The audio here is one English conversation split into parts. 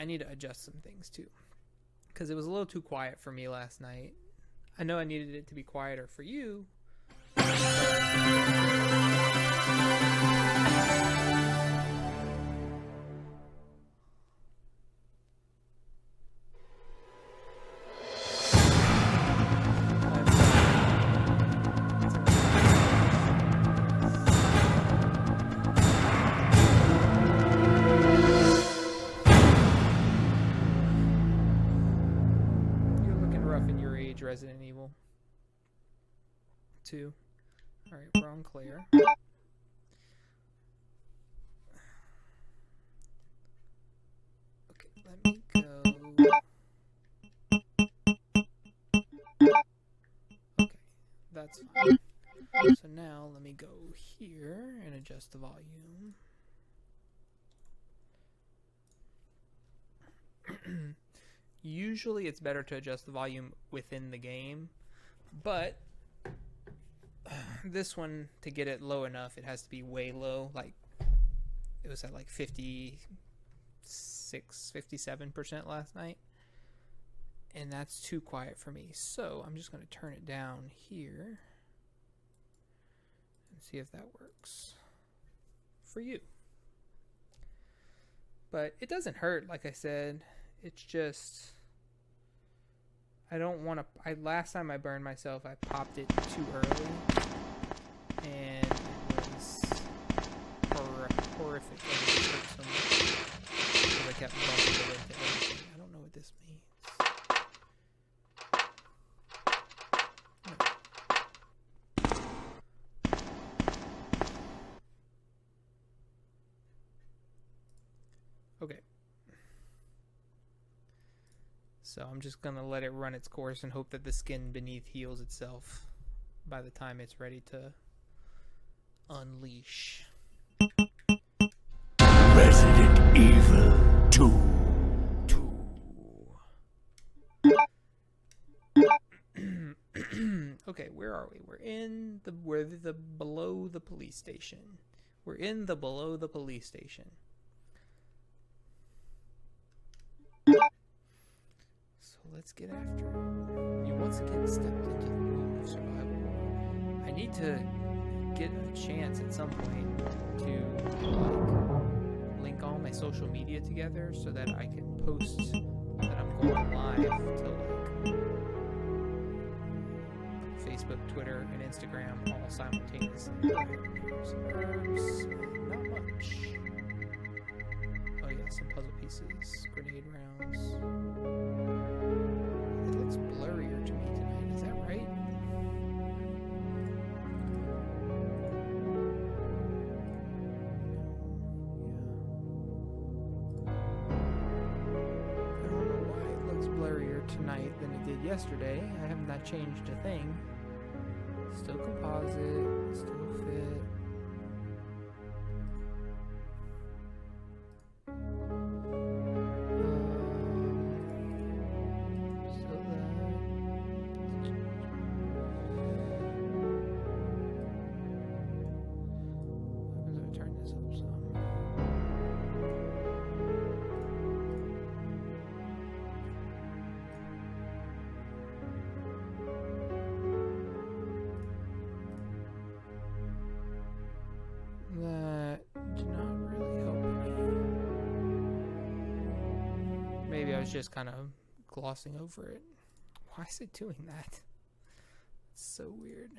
need to adjust some things too, because it was a little too quiet for me last night. I know I needed it to be quieter for you. Resident Evil 2. Alright, we're on clear. Okay, let me go. Okay, that's fine. So now let me go here and adjust the volume. Usually it's better to adjust the volume within the game, but this one, to get it low enough, it has to be way low. Like, it was at like 56, 57% last night, and that's too quiet for me. So I'm just going to turn it down here and see if that works for you. But it doesn't hurt, like I said. It's just, I don't want to. Last time I burned myself, I popped it too early, and it was horrific. It just hurt so much because I kept bumping it into everything. I don't know what this means. Okay. So I'm just going to let it run its course and hope that the skin beneath heals itself by the time it's ready to unleash. Resident Evil 2. Okay, where are we? We're below the police station. We're in the below the police station. Let's get after it. You once again stepped into the world of survival. I need to get a chance at some point to link all my social media together so that I can post that I'm going live to Facebook, Twitter, and Instagram all simultaneously. Some herbs, not much. Oh yeah, some puzzle pieces, grenade rounds. It looks blurrier to me tonight, is that right? I don't know why it looks blurrier tonight than it did yesterday. I have not changed a thing. Still composite, still fit. That did not really help me. Maybe I was just kind of glossing over it. Why is it doing that? It's so weird.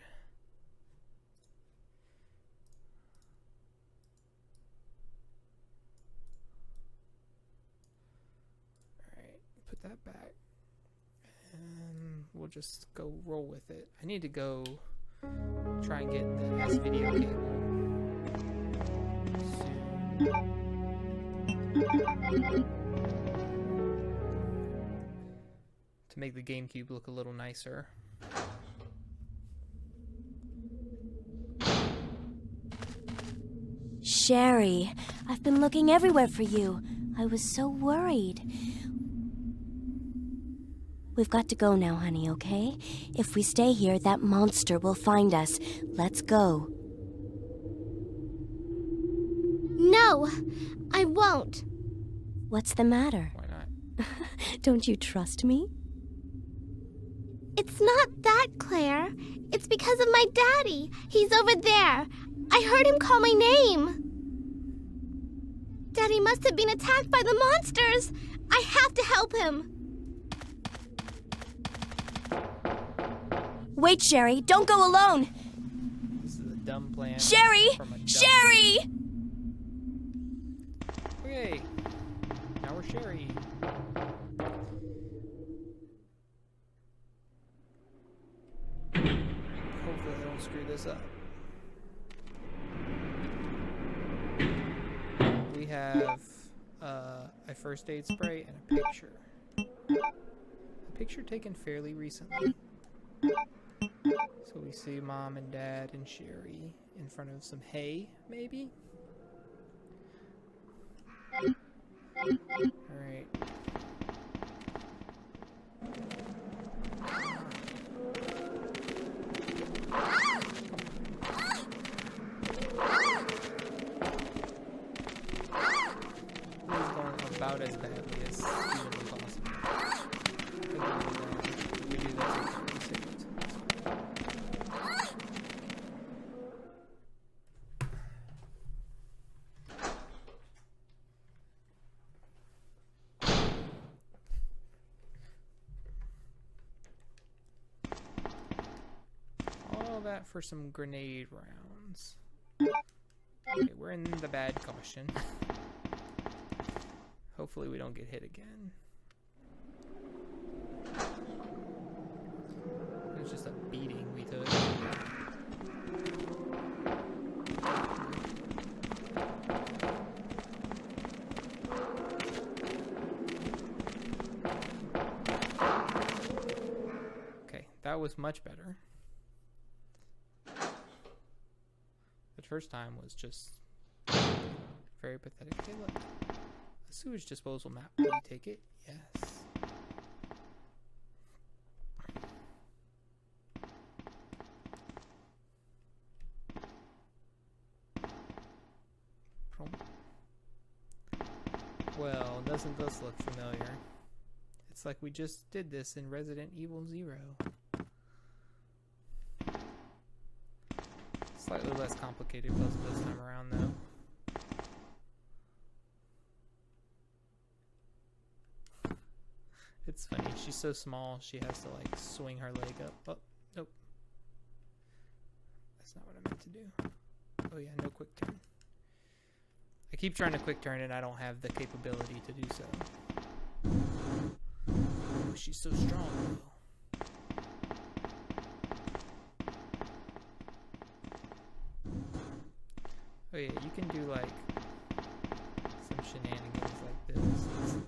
Alright, put that back. And we'll just go roll with it. I need to go try and get this video cable. To make the GameCube look a little nicer. Sherry, I've been looking everywhere for you. I was so worried. We've got to go now, honey, okay? If we stay here, that monster will find us. Let's go. No, I won't. What's the matter? Why not? Don't you trust me? It's not that, Claire. It's because of my daddy. He's over there. I heard him call my name. Daddy must have been attacked by the monsters. I have to help him. Wait, Sherry, don't go alone. This is a dumb plan. Sherry! from a dumb Sherry! Okay. Now we're Sherry. Hopefully I don't screw this up. We have a first aid spray and a picture. A picture taken fairly recently. So we see Mom and Dad and Sherry in front of some hay, maybe? Alright. This is going about as badly as humanly possible. We do that so we save it. All that for some grenade rounds. Okay, we're in the bad caution. Hopefully we don't get hit again. It was just a beating we took. Okay, that was much better. The first time was just very pathetic. Hey, look. A sewage disposal map. Will you take it? Yes. Well, doesn't this look familiar? It's like we just did this in Resident Evil 0. Slightly less complicated puzzle this time around, though. It's funny, she's so small, she has to like swing her leg up. Oh, nope. That's not what I meant to do. Oh yeah, no quick turn. I keep trying to quick turn and I don't have the capability to do so. Oh, she's so strong though. Oh yeah, you can do like some shenanigans like this. Let's see.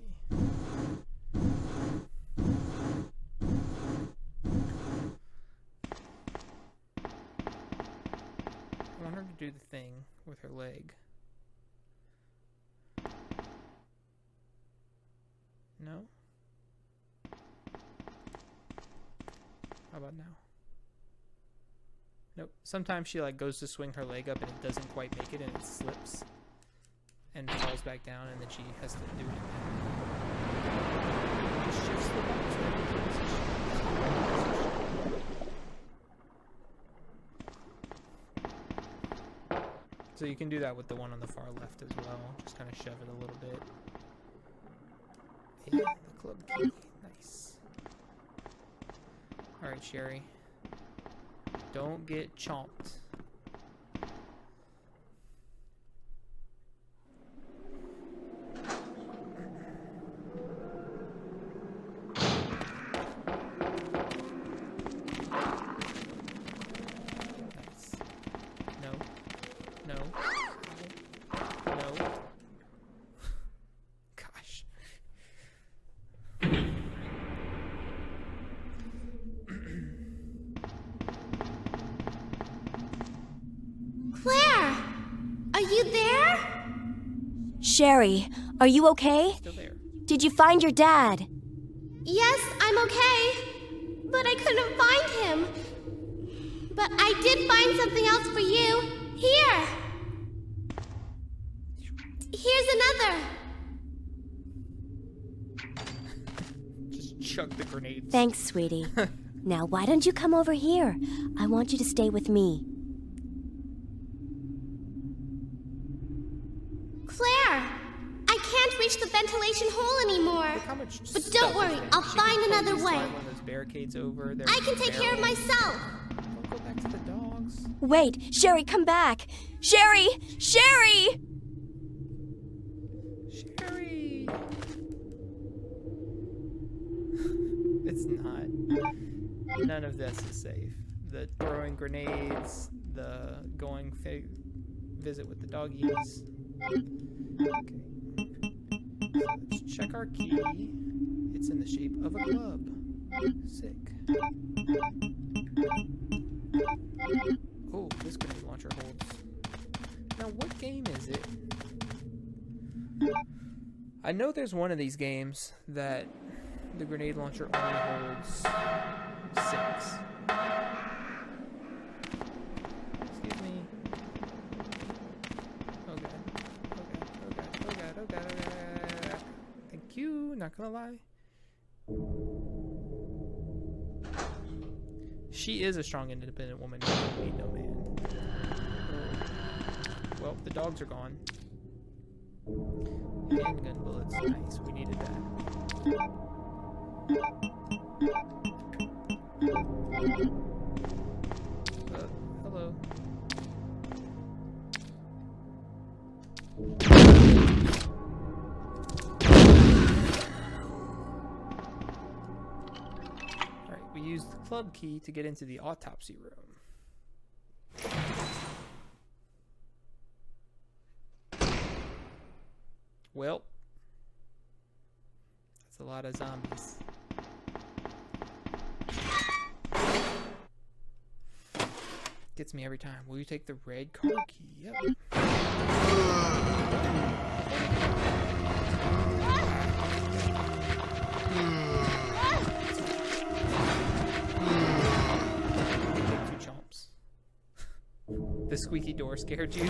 I want her to do the thing with her leg. No? How about now? Nope. Sometimes she like goes to swing her leg up and it doesn't quite make it and it slips and falls back down and then she has to do it again. It shifts the box right into position. So you can do that with the one on the far left as well. Just kind of shove it a little bit. Yeah, the club key. Nice. Alright, Sherry. Don't get chomped. Nice. No. No. No. Gosh. Claire! Are you there? Sherry, are you okay? Still there. Did you find your dad? Yes, I'm okay. But I couldn't find him. But I did find something else for you. Here! Here's another. chuck the grenades. Thanks, sweetie. Now, why don't you come over here? I want you to stay with me. Claire! I can't reach the ventilation hole anymore. Look how much But stuff don't is worry, there. I'll She find can another totally way. slide one of those barricades over. There's I can take care of barrels. myself. Don't go back to the dogs. Wait, Sherry, come back! Sherry! Sherry! Sherry! It's not. None of this is safe. The throwing grenades, the going visit with the doggies. Okay. So let's check our key. It's in the shape of a club. Sick. Oh, this grenade launcher holds. Now, what game is it? I know there's one of these games that the grenade launcher only holds 6. Excuse me. Oh god. Thank you, not gonna lie. She is a strong, independent woman. You don't need no man. Well, the dogs are gone. Handgun bullets, nice. We needed that. Hello. Alright, we used the club key to get into the autopsy room. Well, that's a lot of zombies. Gets me every time. Will you take the red card key? Yep. Take 2 chomps. The squeaky door scared you?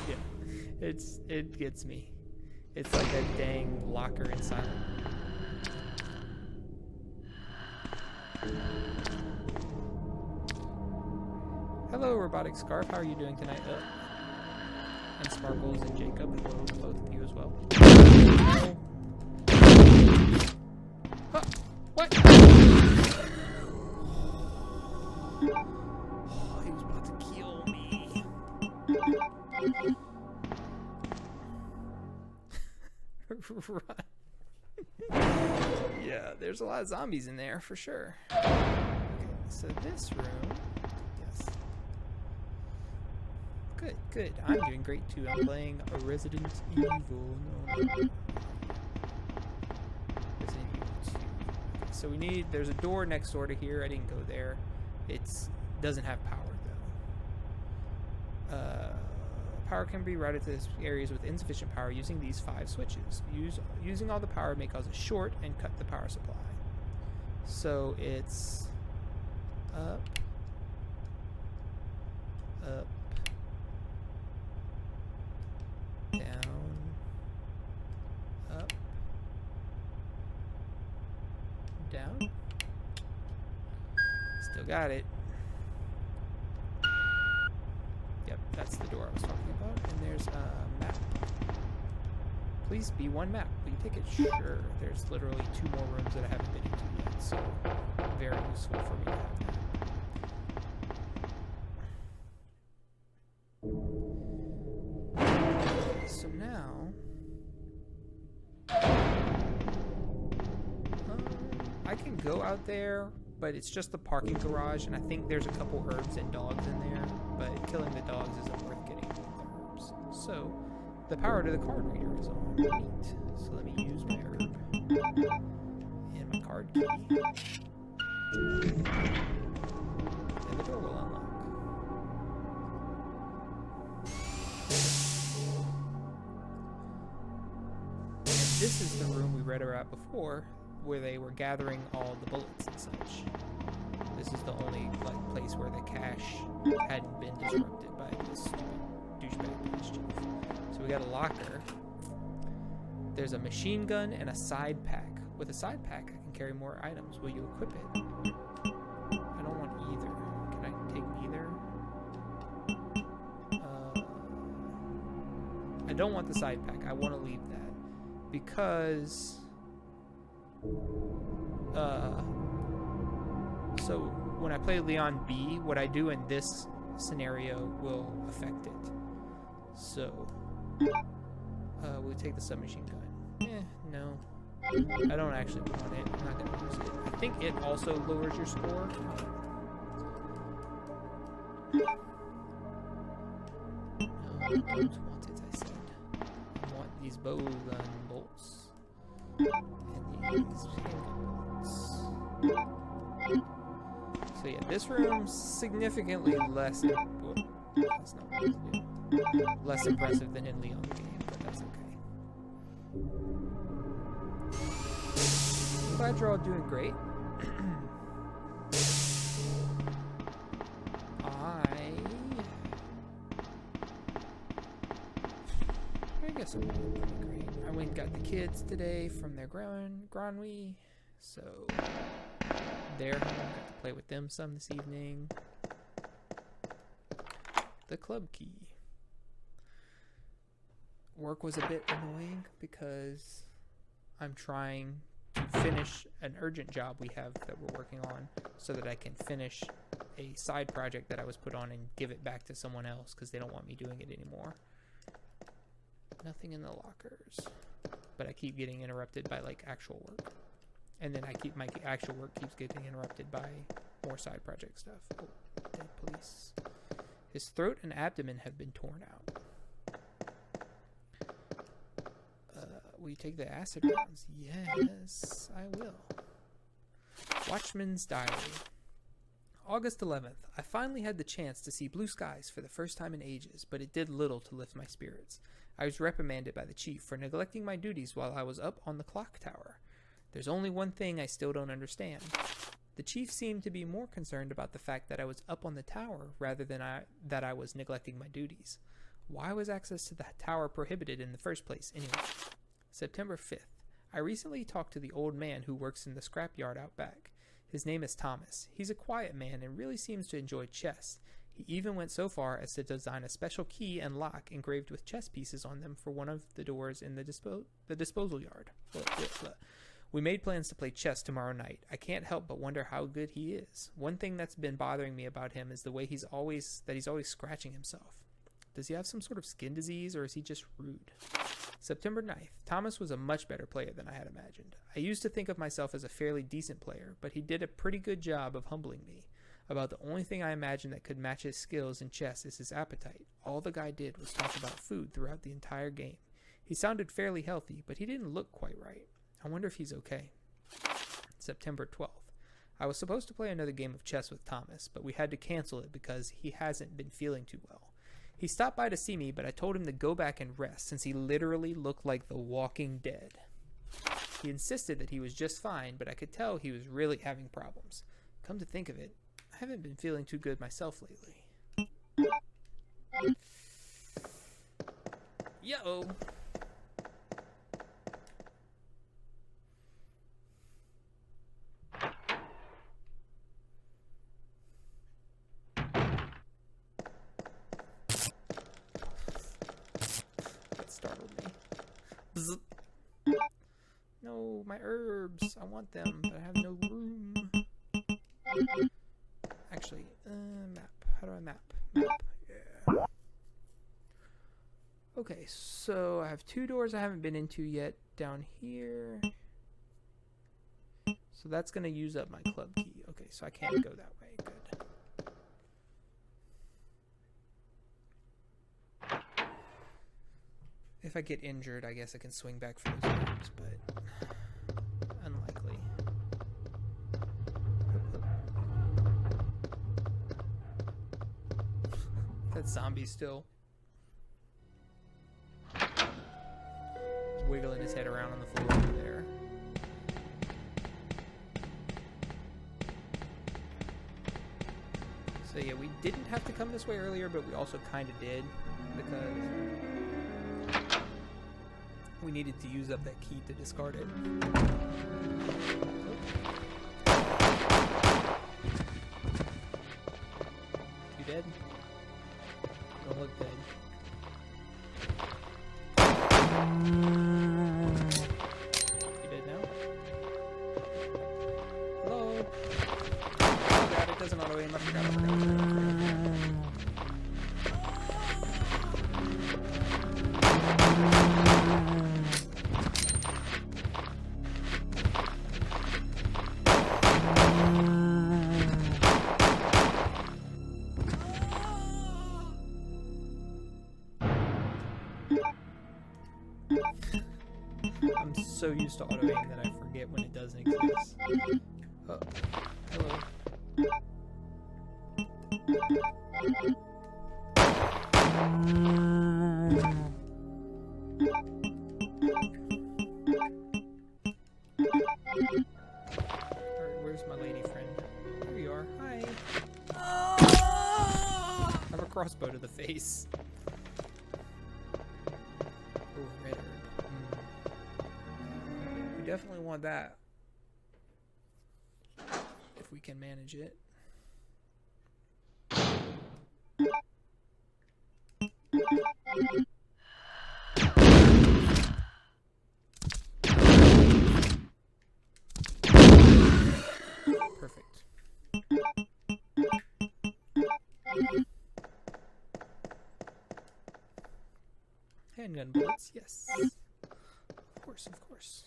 Yeah. It gets me. It's like that dang locker in Silent. Hello, Robotic Scarf. How are you doing tonight? And Sparkles and Jacob. Hello to both of you as well. Oh. Huh. What? Oh, he was about to kill me. Yeah, there's a lot of zombies in there for sure. Okay, so this room. Yes. Good. I'm doing great too. I'm playing a Resident Evil. No. Resident Evil 2. Okay, so there's a door next door to here. I didn't go there. It doesn't have power though. Power can be routed to areas with insufficient power using these 5 switches. Using all the power may cause a short and cut the power supply. So it's up, down, up, down. Still got it. Yep, that's the door I was talking about. And there's a map. Please be one map. Will you take it? Sure. There's literally 2 more rooms that I haven't been into yet, so very useful for me to have that. So now, I can go out there, but it's just the parking garage, and I think there's a couple herbs and dogs in there, but killing the dogs isn't worth getting the herbs. So, the power to the card reader is on. Neat. So let me use my herb and my card key. And the door will unlock. And this is the room we read about before, where they were gathering all the bullets and such. This is the only place where the cache hadn't been disrupted by this stupid douchebag police chief. So we got a locker. There's a machine gun and a side pack With a side pack, I can carry more items. Will you equip it? I don't want either. Can I take neither? I don't want the side pack. I want to leave that. Because... so when I play Leon B, what I do in this scenario will affect it. So, we'll take the submachine gun. No. I don't actually want it. I'm not going to use it. I think it also lowers your score. No, I don't want it, I said. I want these bow gun bolts. And these handgun bolts. So yeah, this room's significantly less... Well, that's not what I was doing. Less impressive than in Leon's game, but that's okay. Glad you're all doing great. I guess I'm doing pretty great. I went and got the kids today from their Granwy, so they're home. Got to play with them some this evening. The club key. Work was a bit annoying because I'm trying to finish an urgent job we have that we're working on so that I can finish a side project that I was put on and give it back to someone else because they don't want me doing it anymore. Nothing in the lockers. But I keep getting interrupted by like actual work. And then my actual work keeps getting interrupted by more side project stuff. Oh, dead police. His throat and abdomen have been torn out. Will you take the acid rounds? Yes, I will. Watchman's diary. August 11th. I finally had the chance to see blue skies for the first time in ages, but it did little to lift my spirits. I was reprimanded by the chief for neglecting my duties while I was up on the clock tower. There's only one thing I still don't understand. The chief seemed to be more concerned about the fact that I was up on the tower rather than that I was neglecting my duties. Why was access to the tower prohibited in the first place anyway? September 5th. I recently talked to the old man who works in the scrapyard out back. His name is Thomas. He's a quiet man and really seems to enjoy chess. He even went so far as to design a special key and lock engraved with chess pieces on them for one of the doors in the disposal yard. We made plans to play chess tomorrow night. I can't help but wonder how good he is. One thing that's been bothering me about him is the way he's always scratching himself. Does he have some sort of skin disease or is he just rude? September 9th. Thomas was a much better player than I had imagined. I used to think of myself as a fairly decent player, but he did a pretty good job of humbling me. About the only thing I imagined that could match his skills in chess is his appetite. All the guy did was talk about food throughout the entire game. He sounded fairly healthy, but he didn't look quite right. I wonder if he's okay. September 12th. I was supposed to play another game of chess with Thomas, but we had to cancel it because he hasn't been feeling too well. He stopped by to see me, but I told him to go back and rest since he literally looked like the Walking Dead. He insisted that he was just fine, but I could tell he was really having problems. Come to think of it, I haven't been feeling too good myself lately. Yo! No, my herbs. I want them, but I have no room. Actually, map. How do I map? Map. Yeah. Okay, so I have two doors I haven't been into yet down here. So that's going to use up my club key. Okay, so I can't go that way. Good. If I get injured, I guess I can swing back for those herbs, but unlikely. That zombie still wiggling his head around on the floor over there. So yeah, we didn't have to come this way earlier, but we also kind of did because We needed to use up that key to discard it. You dead? Don't look dead. You dead now? Hello? Oh god, it doesn't auto aim. I forgot. I'm so used to auto aim that I forget when it doesn't exist. Oh, hello. Alright, where's my lady friend? There you are. Hi. I have a crossbow to the face. Oh, red herb. We definitely want that. If we can manage it. Perfect. Handgun bullets, yes. Of course, of course.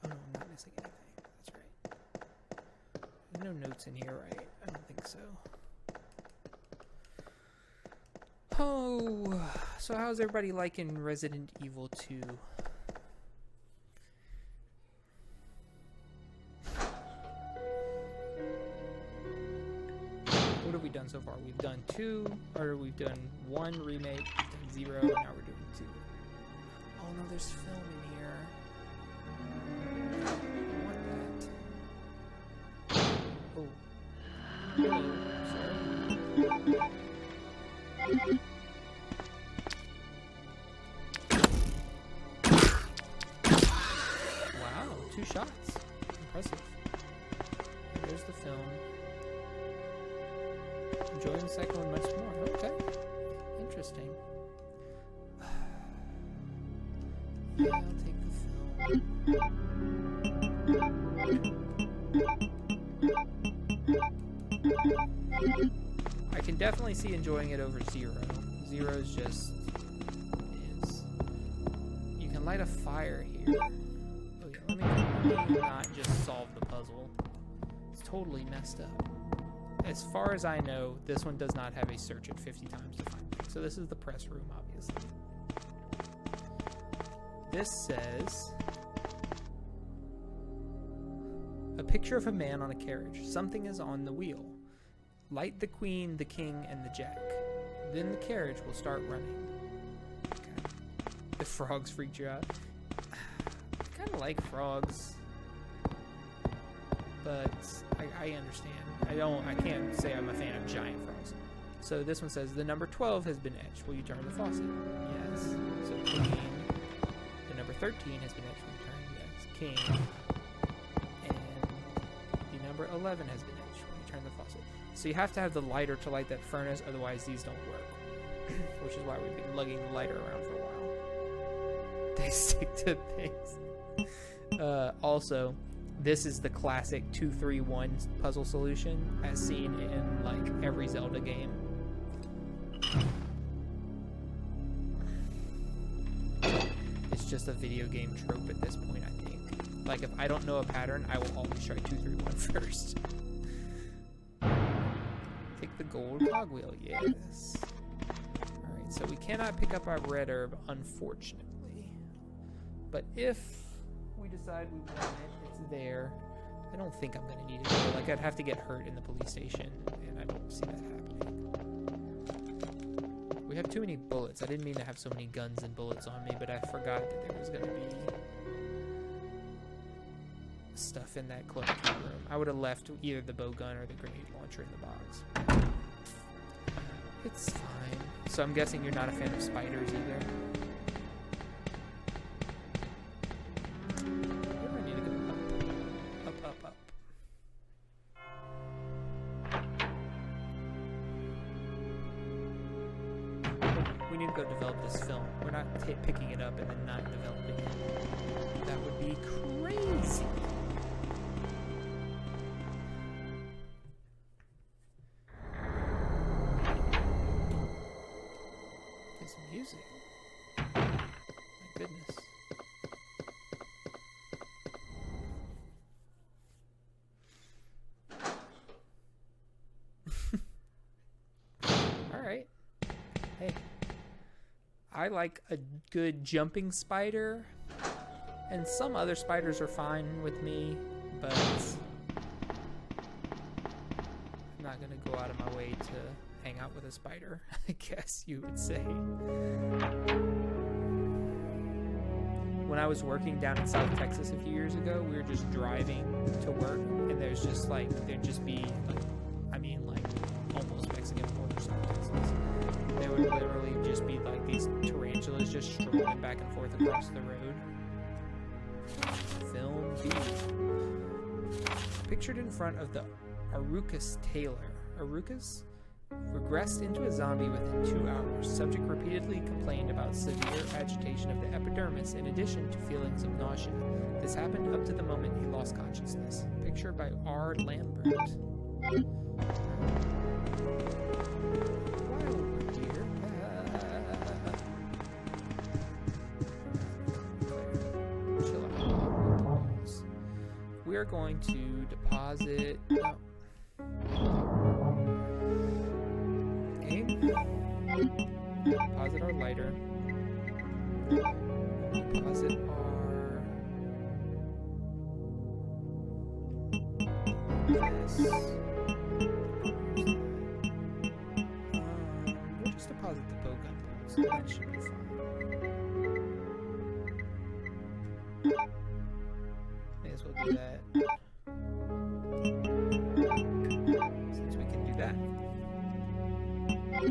Oh no, I'm not missing anything. That's right. There's no notes in here, right? I don't think so. Oh, so how's everybody liking Resident Evil 2? What have we done so far? We've done 2, or we've done 1 remake, we've done 0, and now we're doing 2. Oh no, there's film in here. I want that. Oh. Hello, sir. Wow, 2 shots. Impressive. There's the film. Enjoying the second one much more. Okay. Interesting. Yeah, I'll take the film. I can definitely see enjoying it over 0. 0 is just... is. You can light a fire here. Oh yeah, let me not just solve the puzzle. It's totally messed up. As far as I know, this one does not have a search it 50 times to find it. So this is the press room, obviously. This says... a picture of a man on a carriage. Something is on the wheel. Light the queen, the king, and the jack. Then the carriage will start running. Okay. The frogs freaked you out. I kind of like frogs. But I understand. I can't say I'm a fan of giant frogs. So this one says the number 12 has been etched. Will you turn the faucet? Yes. So queen. The number 13 has been etched. Will you turn? Yes. King. And the number 11 has been etched. Will you turn the faucet? So you have to have the lighter to light that furnace, otherwise these don't work. Which is why we've been lugging the lighter around for a while. They stick to things. Also, this is the classic 2-3-1 puzzle solution as seen in like every Zelda game. It's just a video game trope at this point, I think. Like if I don't know a pattern, I will always try 2-3-1 first. Take the gold cogwheel, yes. Alright, so we cannot pick up our red herb, unfortunately. But if we decide we want it, it's there. I don't think I'm going to need it though. Like I'd have to get hurt in the police station, and I don't see that happening. We have too many bullets. I didn't mean to have so many guns and bullets on me, but I forgot that there was going to be stuff in that cloakroom room. I would have left either the bow gun or the grenade launcher in the box. It's fine. So I'm guessing you're not a fan of spiders either. Where do I need to go? Up, up, up, up. We need to go develop this film. We're not picking it up and then not developing it. That would be crazy. Play some music. My goodness. Alright. Hey. I like a good jumping spider, and some other spiders are fine with me, but I'm not gonna go out of my way to hang out with a spider, I guess you would say. When I was working down in South Texas a few years ago, we were just driving to work, and there's just like, there'd just be like, I mean like almost Mexican border South Texas. There would literally just be like these tarantulas just strolling back and forth across the road. Film B. Pictured in front of the Arucus tailor. Arucus regressed into a zombie within 2 hours. Subject repeatedly complained about severe agitation of the epidermis in addition to feelings of nausea. This happened up to the moment he lost consciousness. Picture by R. Lambert. We are going to deposit. Okay. Deposit our lighter. Deposit our. This. We'll just deposit the bow gun bolts. So that should be fine. May as well do that. Since we can do that.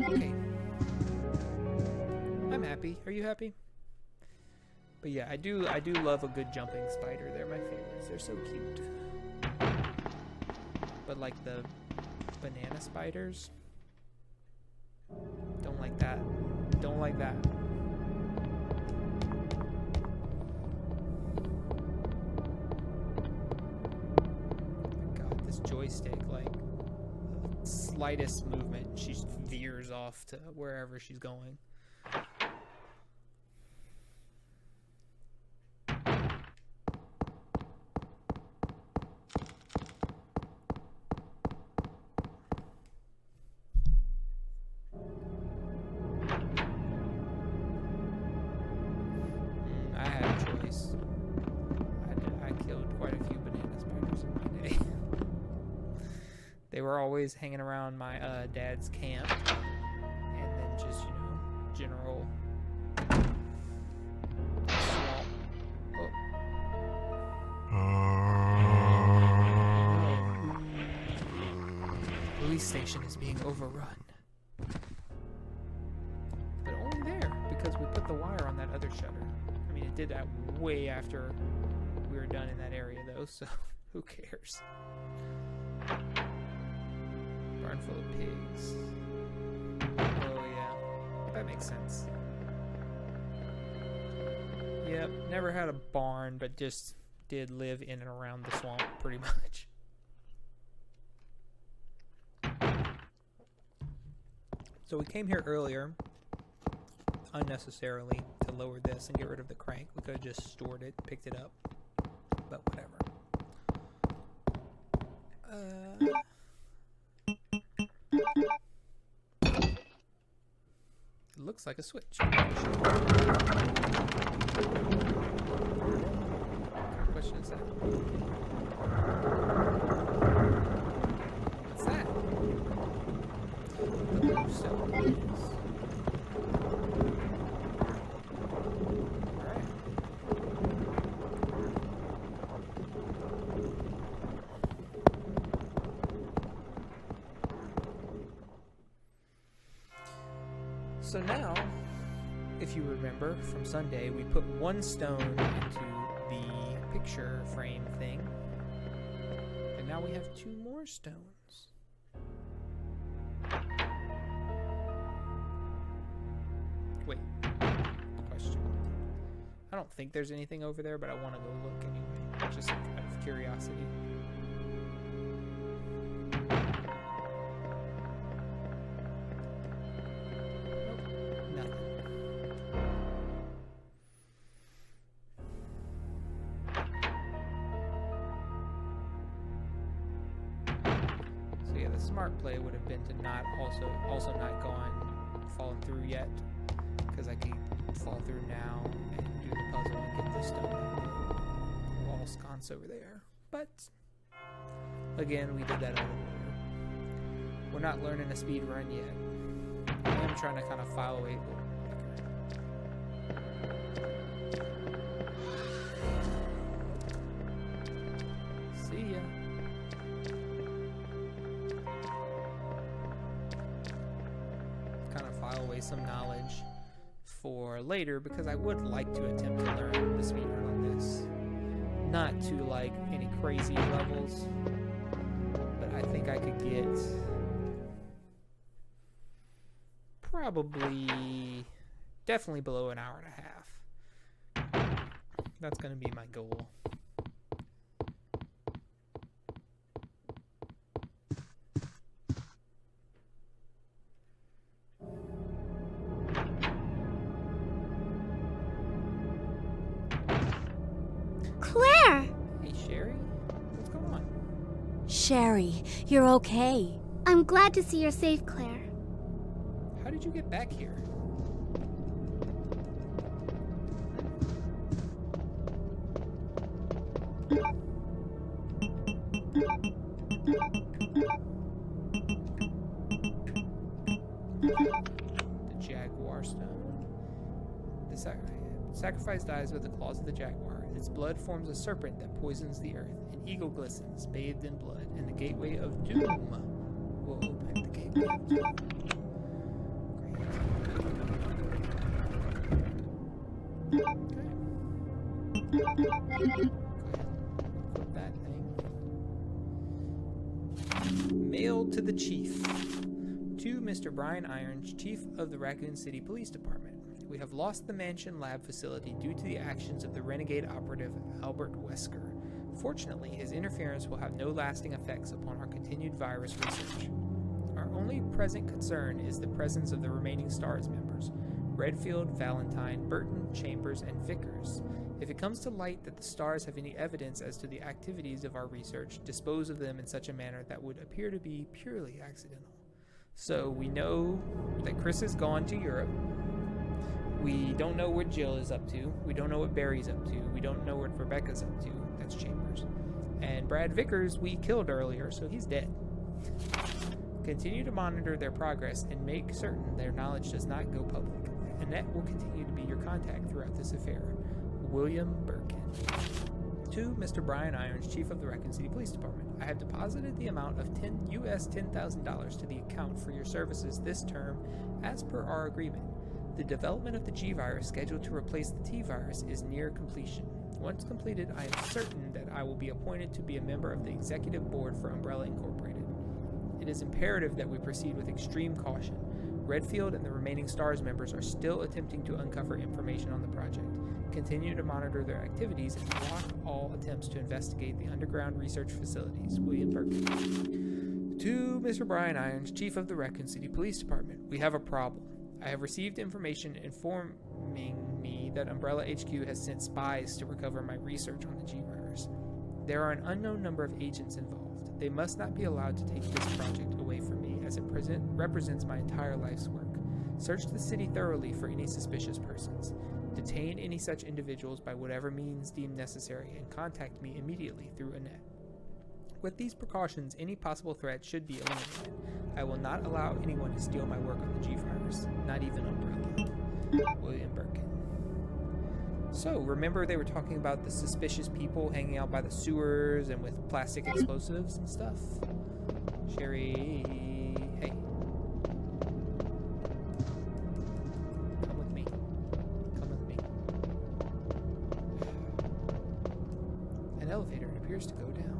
Okay. I'm happy. Are you happy? But yeah, I do love a good jumping spider. They're my favorites. They're so cute. But like the banana spiders, don't like that. Don't like that. God, this joystick, like slightest movement, she veers off to wherever she's going. I had a choice. I killed quite a few banana spiders in my day. They were always hanging around my dad's camp, and then just, you know, general swamp. The police station is being overrun. But only there, because we put the wire on that other shutter. I mean, it did that way after we were done in that area, though, so who cares? Barn full of pigs. Oh, yeah. That makes sense. Yep, never had a barn, but just did live in and around the swamp, pretty much. So we came here earlier, unnecessarily, to lower this and get rid of the crank. We could have just stored it, picked it up, but whatever. It looks like a switch. What question is that? What's that? The blue stone is. Alright. So now, if you remember from Sunday, we put one stone into the picture frame thing. And now we have 2 more stones. Wait. Question. I don't think there's anything over there, but I want to go look anyway. Just out of curiosity. Smart play would have been to not also not fallen through yet, because I could fall through now and do the puzzle and get the stone out of the wall sconce over there. But again, we did that out of order. We're not learning a speed run yet. I am trying to kind of file away. See ya. Away some knowledge for later, because I would like to attempt to learn the speedrun on this. Not to like any crazy levels, but I think I could get probably definitely below an hour and a half. That's going to be my goal. Sherry, you're okay. I'm glad to see you're safe, Claire. How did you get back here? The Jaguar Stone. The sacrifice dies with the claws of the jaguar. Its blood forms a serpent that poisons the earth. An eagle glistens, bathed in blood, and the gateway of doom will open. The gateway of doom. Great. Okay. Go ahead. Put that thing. Mailed to the chief. To Mr. Brian Irons, Chief of the Raccoon City Police Department. We have lost the Mansion Lab facility due to the actions of the renegade operative Albert Wesker. Fortunately, his interference will have no lasting effects upon our continued virus research. Our only present concern is the presence of the remaining STARS members, Redfield, Valentine, Burton, Chambers, and Vickers. If it comes to light that the STARS have any evidence as to the activities of our research, dispose of them in such a manner that would appear to be purely accidental. So we know that Chris has gone to Europe. We don't know what Jill is up to. We don't know what Barry's up to. We don't know what Rebecca's up to. That's Chambers. And Brad Vickers we killed earlier, so he's dead. Continue to monitor their progress and make certain their knowledge does not go public. Annette will continue to be your contact throughout this affair. William Birkin. To Mr. Brian Irons, Chief of the Raccoon City Police Department. I have deposited the amount of $10,000 to the account for your services this term as per our agreement. The development of the G-Virus scheduled to replace the T-Virus is near completion. Once completed, I am certain that I will be appointed to be a member of the Executive Board for Umbrella Incorporated. It is imperative that we proceed with extreme caution. Redfield and the remaining STARS members are still attempting to uncover information on the project. Continue to monitor their activities and block all attempts to investigate the underground research facilities. William Birkin. To Mr. Brian Irons, Chief of the Raccoon City Police Department. We have a problem. I have received information informing me that Umbrella HQ has sent spies to recover my research on the G-Virus. There are an unknown number of agents involved. They must not be allowed to take this project away from me, as it represents my entire life's work. Search the city thoroughly for any suspicious persons. Detain any such individuals by whatever means deemed necessary, and contact me immediately through Annette. With these precautions, any possible threat should be eliminated. I will not allow anyone to steal my work on the G-Virus, not even Umbrella. William Birkin. So, remember they were talking about the suspicious people hanging out by the sewers and with plastic explosives and stuff? Sherry, hey. elevator. It appears to go down.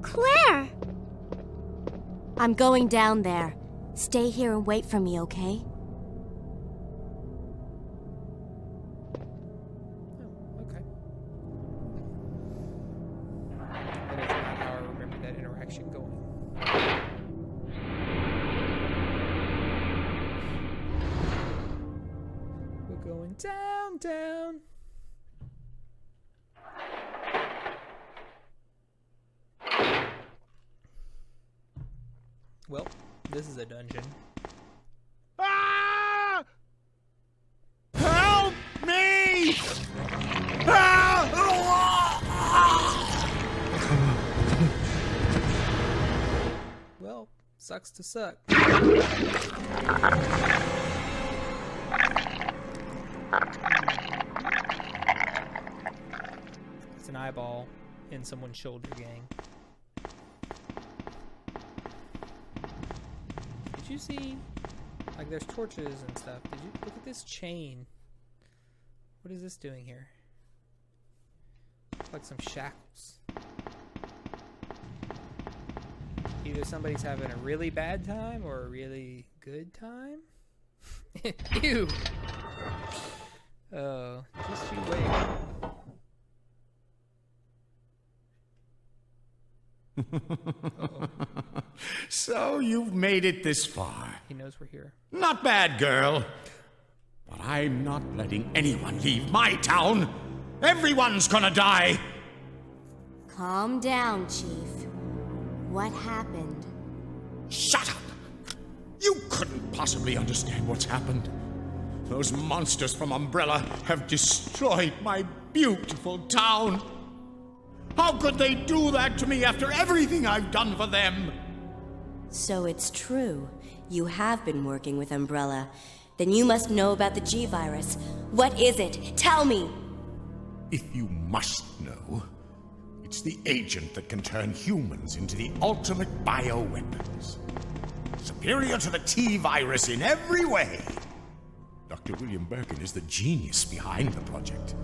Claire! I'm going down there. Stay here and wait for me, okay? Oh, okay. That is not how I remember that interaction going. We're going down, down. Well, this is a dungeon. Ah! Help me! Ah! Well, sucks to suck. It's an eyeball in someone's shoulder, gang. Did you see, like, there's torches and stuff. Did you look at this chain? What is this doing here? It's like some shackles. Either somebody's having a really bad time or a really good time. Ew. Oh, just you wait. Uh-oh. So you've made it this far. He knows we're here. Not bad, girl. But I'm not letting anyone leave my town. Everyone's gonna die. Calm down, Chief. What happened? Shut up! You couldn't possibly understand what's happened. Those monsters from Umbrella have destroyed my beautiful town. How could they do that to me after everything I've done for them? So it's true. You have been working with Umbrella. Then you must know about the G-Virus. What is it? Tell me! If you must know, it's the agent that can turn humans into the ultimate bioweapons. Superior to the T-Virus in every way. Dr. William Birkin is the genius behind the project.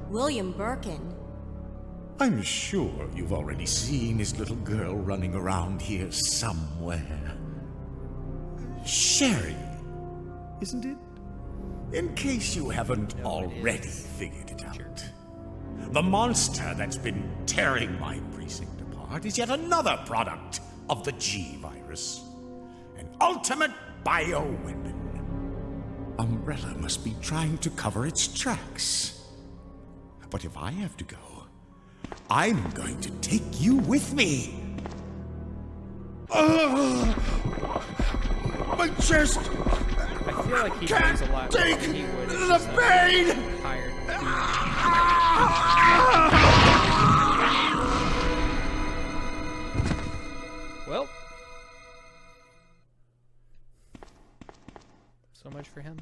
William Birkin? I'm sure you've already seen his little girl running around here somewhere. Sherry, isn't it? In case you haven't already figured it out. The monster that's been tearing my precinct apart is yet another product of the G-Virus. An ultimate bioweapon. Umbrella must be trying to cover its tracks. But if I have to go, I'm going to take you with me. My chest! I feel like he knows a lot more than he would. The pain! Tired. Well, so much for him.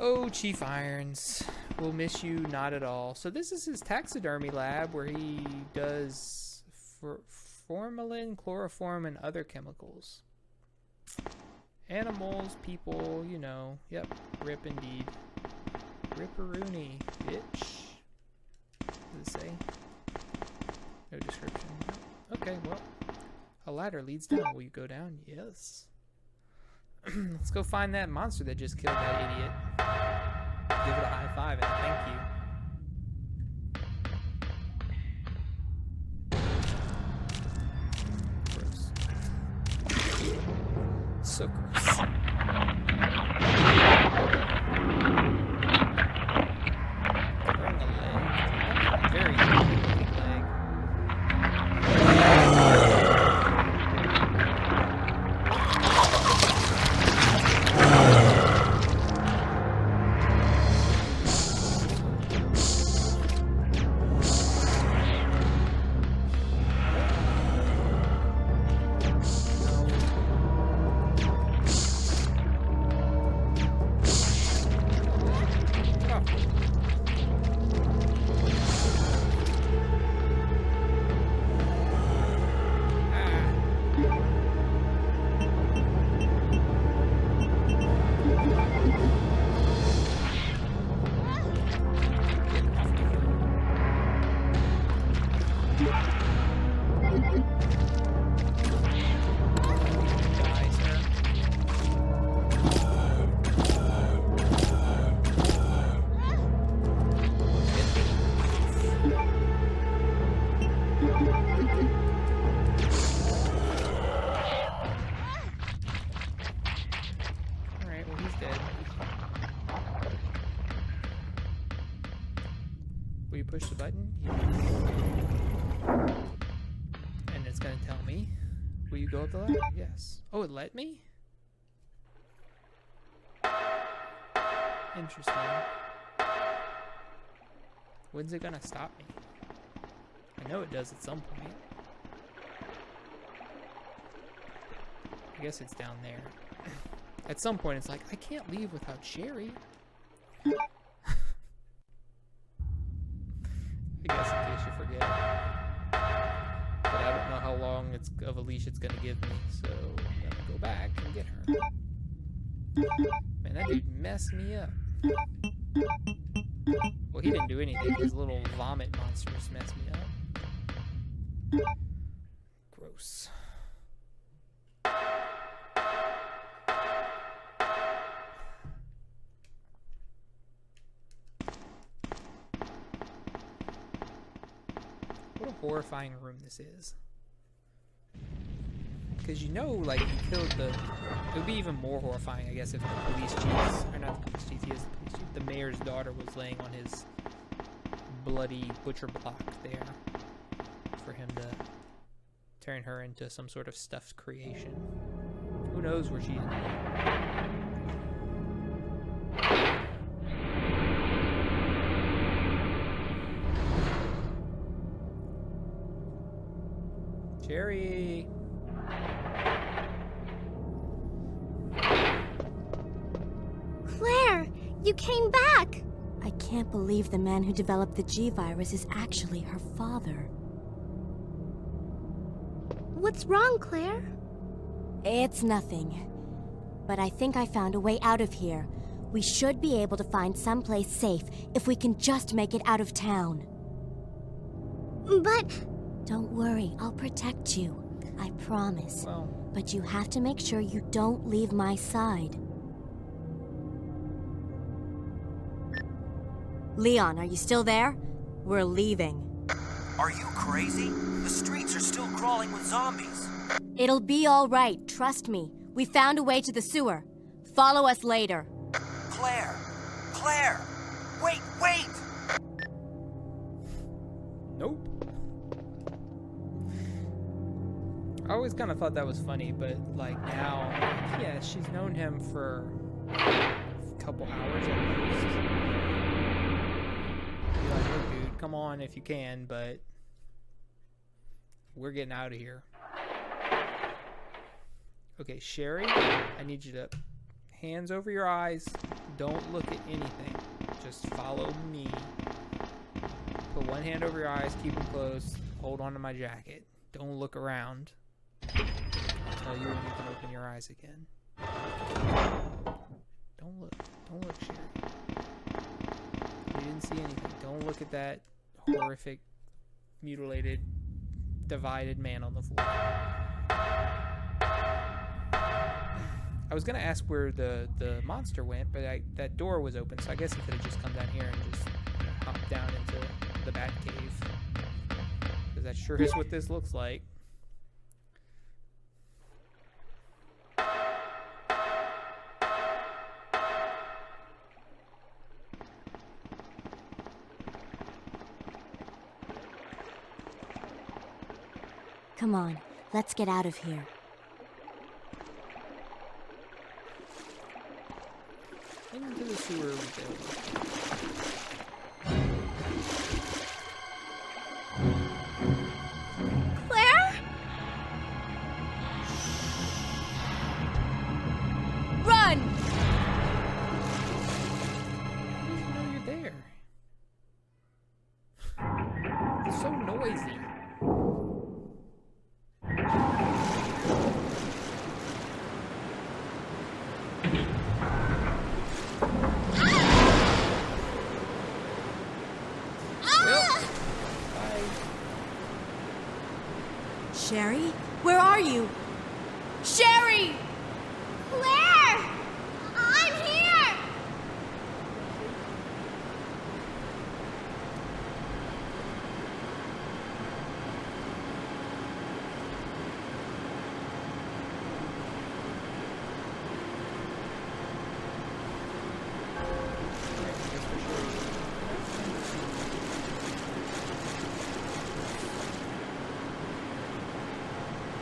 Oh, Chief Irons, we'll miss you not at all. So this is his taxidermy lab where he does formalin, chloroform, and other chemicals. Animals, people, you know. Yep, rip indeed. Ripperoonie, bitch. What does it say? No description. Okay, well, a ladder leads down. Will you go down? Yes. Let's go find that monster that just killed that idiot. Give it a high five and thank you. Gross. So gross. Wearing a leg. Very good leg. Die, sir. Alright, well, he's dead. Will you push the button? And it's gonna tell me. Will you go up the ladder? Yes. Oh, it let me? Interesting. When's it gonna stop me? I know it does at some point. I guess it's down there. At some point it's like, I can't leave without Sherry. I guess in case you forget. But I don't know how long of a leash it's gonna give me, so I'm gonna go back and get her. Man, that dude messed me up. Well, he didn't do anything. His little vomit monsters messed me up. Gross. What a horrifying room this is. Because you know, like, he killed the... It would be even more horrifying, I guess, if the police chief... Or not the police chief, he is the police chief. The mayor's daughter was laying on his bloody butcher block there. For him to turn her into some sort of stuffed creation. Who knows where she is now. Jerry! Claire, you came back! I can't believe the man who developed the G-Virus is actually her father. What's wrong, Claire? It's nothing. But I think I found a way out of here. We should be able to find someplace safe if we can just make it out of town. But... Don't worry, I'll protect you. I promise. Well... But you have to make sure you don't leave my side. Leon, are you still there? We're leaving. Are you crazy? The streets are still crawling with zombies. It'll be all right, trust me. We found a way to the sewer. Follow us later. Claire! Claire! Wait, wait! Nope. I always kind of thought that was funny, but like now, yeah, she's known him for a couple hours at most. Be like, look, dude, come on if you can, but we're getting out of here. Okay, Sherry, I need you to hands over your eyes. Don't look at anything. Just follow me. Put one hand over your eyes, keep them closed. Hold on to my jacket. Don't look around. I'll tell you when you can open your eyes again. Don't look. Don't look, Sherry. You didn't see anything. Don't look at that horrific, mutilated, divided man on the floor. I was gonna ask where the monster went, but that door was open, so I guess he could have just come down here and just hopped down into the bat cave. Because that sure is what this looks like. Come on, let's get out of here. Into the sewer we go. Claire? Run! How does he know you're there? It's so noisy. Sherry? Where are you? Sherry! Claire! I'm here!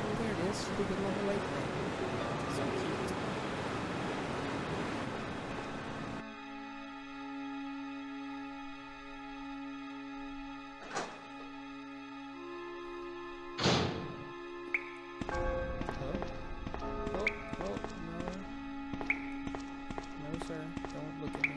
Oh, there it is. Look at the little lake there. So cute. Hello? Oh, oh, no. No, sir. Don't look at me.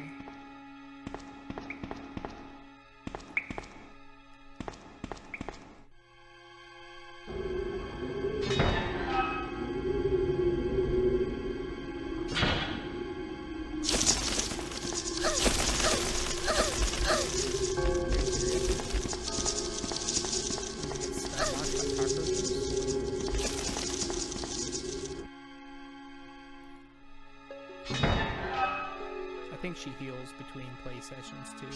I think she heals between play sessions too.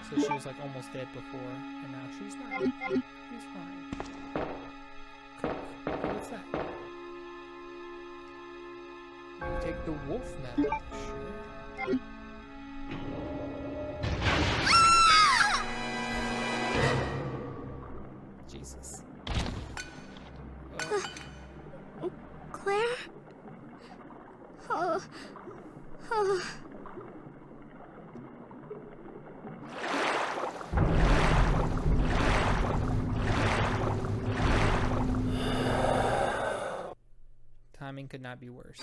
So she was like almost dead before, and now she's not. She's fine. Cool. What's that? You take the wolf medal. Sure. Jesus. Claire? Oh. Oh. Timing could not be worse.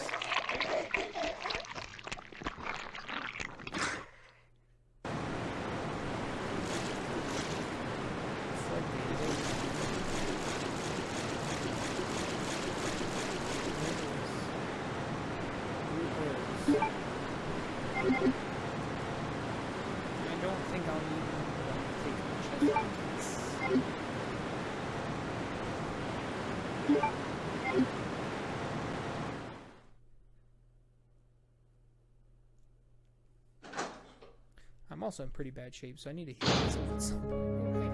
I don't think I'll need them, but I'll take them just in case. I'm also in pretty bad shape, so I need to heal myself at some point. Okay.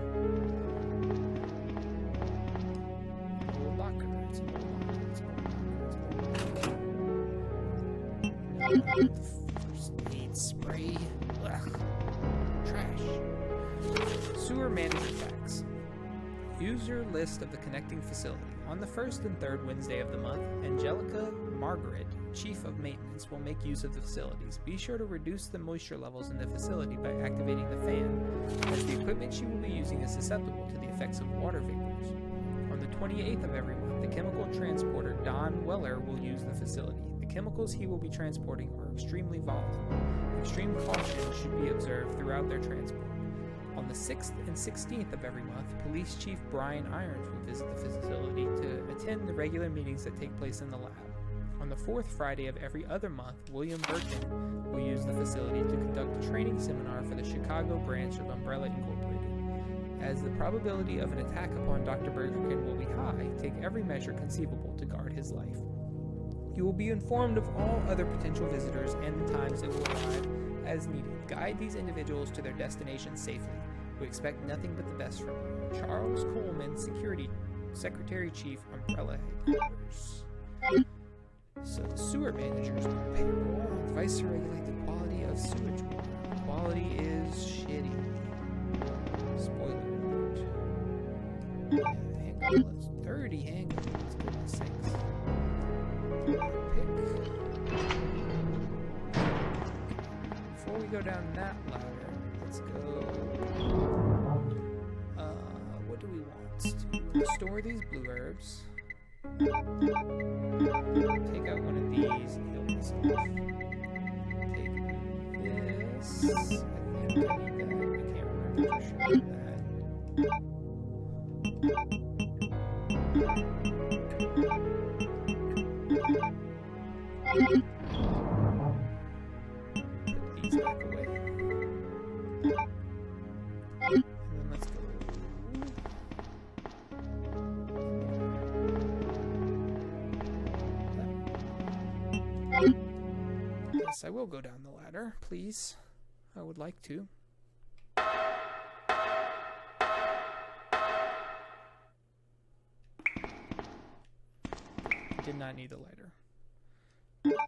Old locker. It's an old locker. It's an old locker. It's an old locker. First aid spray. Ugh. Trash. Sewer manager facts. User list of the connecting facility. On the first and third Wednesday of the month, Angelica Margaret, Chief of Maintenance, will make use of the facilities. Be sure to reduce the moisture levels in the facility by activating the fan, as the equipment she will be using is susceptible to the effects of water vapors. On the 28th of every month, the chemical transporter Don Weller will use the facility. The chemicals he will be transporting are extremely volatile. Extreme caution should be observed throughout their transport. On the 6th and 16th of every month, Police Chief Brian Irons will visit the facility to attend the regular meetings that take place in the lab. On the 4th Friday of every other month, William Birkin will use the facility to conduct a training seminar for the Chicago branch of Umbrella Incorporated. As the probability of an attack upon Dr. Birkin will be high, take every measure conceivable to guard his life. You will be informed of all other potential visitors and the times they will arrive as needed. Guide these individuals to their destination safely. We expect nothing but the best from you. Charles Coleman, Secretary Chief, Umbrella Headquarters. So the sewer managers on payroll. Advice to regulate the quality of sewage water. The quality is shitty. Spoiler alert. Handle is 30 handle. Let's go to 6. Pick. Before we go down that ladder, let's go. What do we want? To restore these blue herbs. Take out one of these and heal myself. Take this. I think I need that. I can't remember for sure Put these back away. And then let's go. Yes, I will go down the ladder, please. I would like to. Did not need the lighter.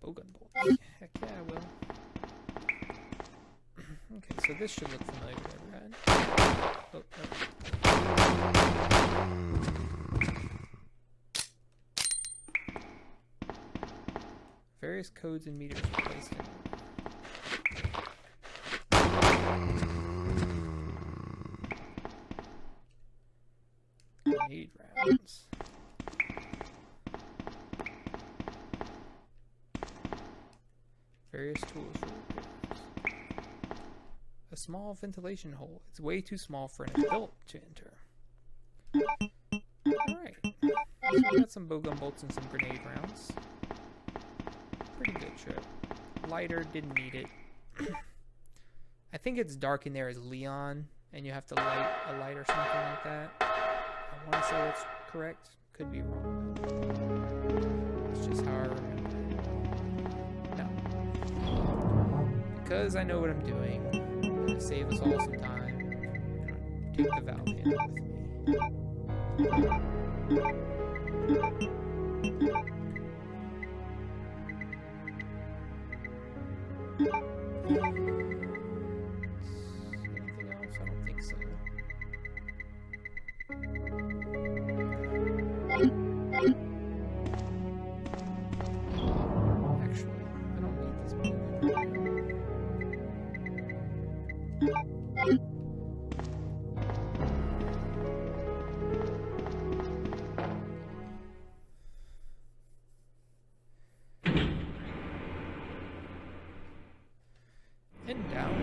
Bowgun bolt. Heck yeah, I will. Okay, so this should look familiar to everyone. Oh, no. Various codes and meters are placed in. Grenade rounds. Various tools for repairs. A small ventilation hole. It's way too small for an adult to enter. Alright. So we got some bowgun bolts and some grenade rounds. Pretty good trip. Lighter, didn't need it. I think it's dark in there as Leon, and you have to light a light or something like that. I want to say that's correct. Could be wrong. It's just how I remember. Because I know what I'm doing, I'm going to save us all some time. Take the valve handle with me. Anything else? I don't think so. Actually, I don't need this book. And down.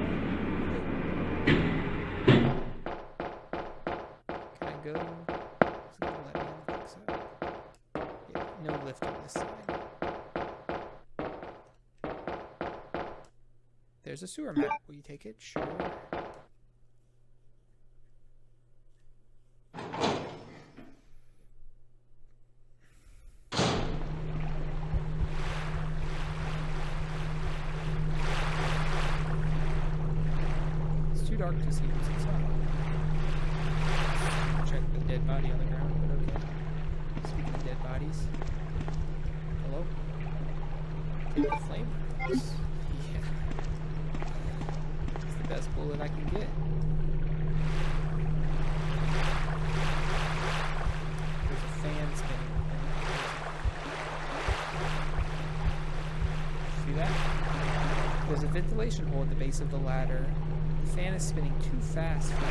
Can I go? Is it gonna let me? I don't think so. Yeah, no lift on this side. There's a sewer map. Will you take it? Sure. It's too dark to see what's inside. Check the dead body on the ground, but okay. Speaking of dead bodies. Hello? Take the flame. Yeah. It's the best bullet I can get. There's a fan spinning. See that? There's a ventilation hole at the base of the ladder. The fan is spinning too fast for me.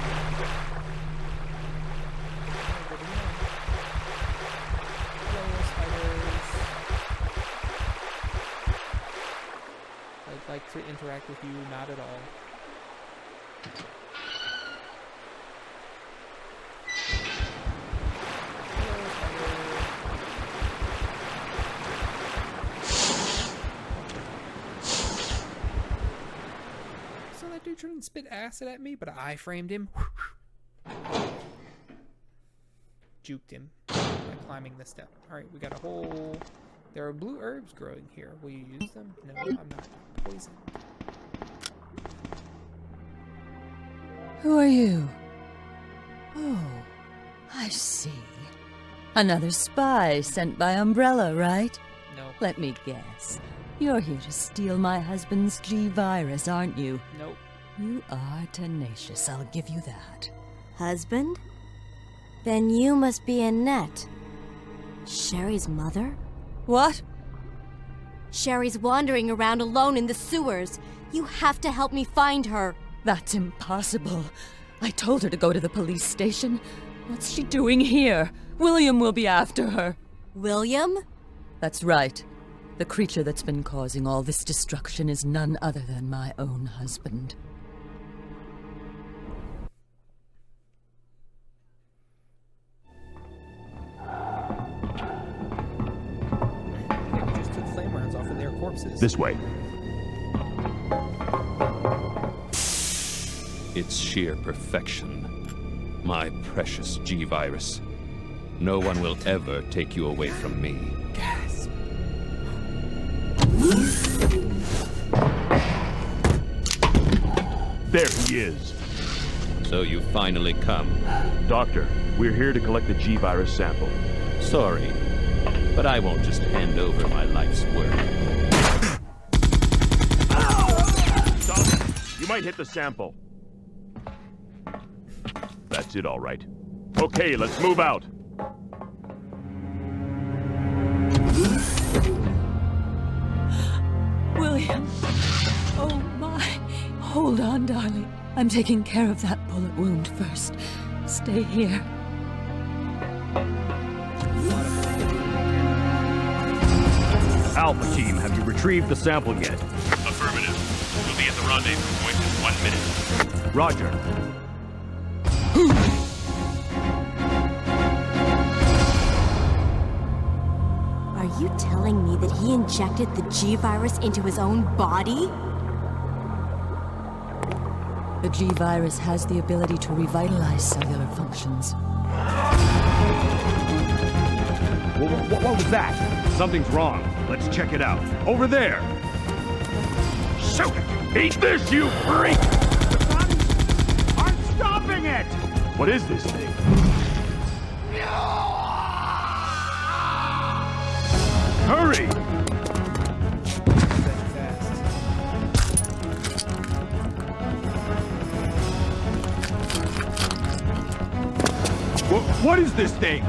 Hello, spiders. I'd like to interact with you, not at all. Hello, spider. So that dude trying to spit acid at me, but I framed him. Juked him by climbing the step. Alright, we got a hole. There are blue herbs growing here. Will you use them? No, I'm not poisoned. Who are you? Oh, I see. Another spy sent by Umbrella, right? No. Let me guess. You're here to steal my husband's G-Virus, aren't you? Nope. You are tenacious, I'll give you that. Husband? Then you must be Annette. Sherry's mother? What? Sherry's wandering around alone in the sewers. You have to help me find her. That's impossible. I told her to go to the police station. What's she doing here? William will be after her. William? That's right. The creature that's been causing all this destruction is none other than my own husband. They just took flame rounds off of their corpses. This way. It's sheer perfection. My precious G-Virus. No one will ever take you away from me. Gasp. There he is. So you finally come. Doctor, we're here to collect the G-Virus sample. Sorry, but I won't just hand over my life's work. Stop! You might hit the sample. That's it, all right. Okay, let's move out. William. Oh, my. Hold on, darling. I'm taking care of that bullet wound first. Stay here. Alpha Team, have you retrieved the sample yet? Affirmative. We'll be at the rendezvous point in 1 minute. Roger. Are you telling me that he injected the G-Virus into his own body? The G-Virus has the ability to revitalize cellular functions. What was that? Something's wrong. Let's check it out. Over there! Shoot it! Eat this, you freak! The bodies aren't stopping it! What is this thing? Hurry! What is this thing?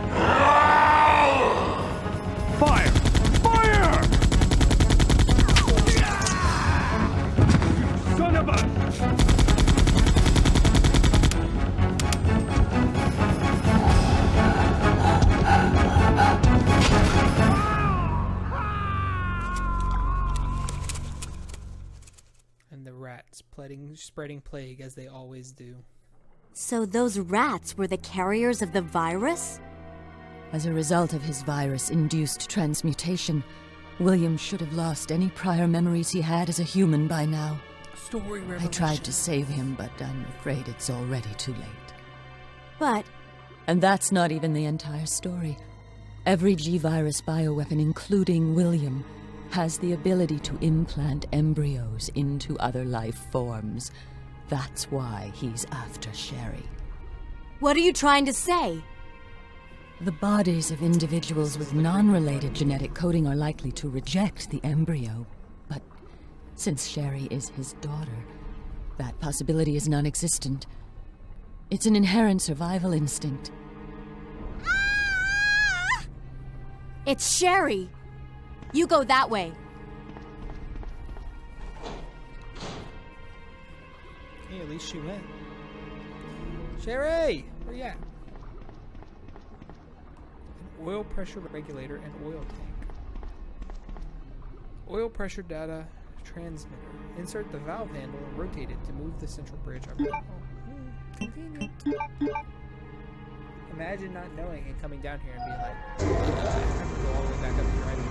Fire! Fire! Son of a... And the rats spreading plague as they always do. So those rats were the carriers of the virus? As a result of his virus-induced transmutation, William should have lost any prior memories he had as a human by now. Story revelation. I tried to save him, but I'm afraid it's already too late. But... And that's not even the entire story. Every G-Virus bioweapon, including William, has the ability to implant embryos into other life forms. That's why he's after Sherry. what are you trying to say? The bodies of individuals with non-related genetic coding are likely to reject the embryo, but since Sherry is his daughter, that possibility is non-existent. It's an inherent survival instinct. It's Sherry! You go that way. Hey, at least she went. Sherry! Where you at? An oil pressure regulator and oil tank. Oil pressure data transmitter. Insert the valve handle and rotate it to move the central bridge up. Oh, convenient. Imagine not knowing and coming down here and being like, I have to go all the way back up to the right of the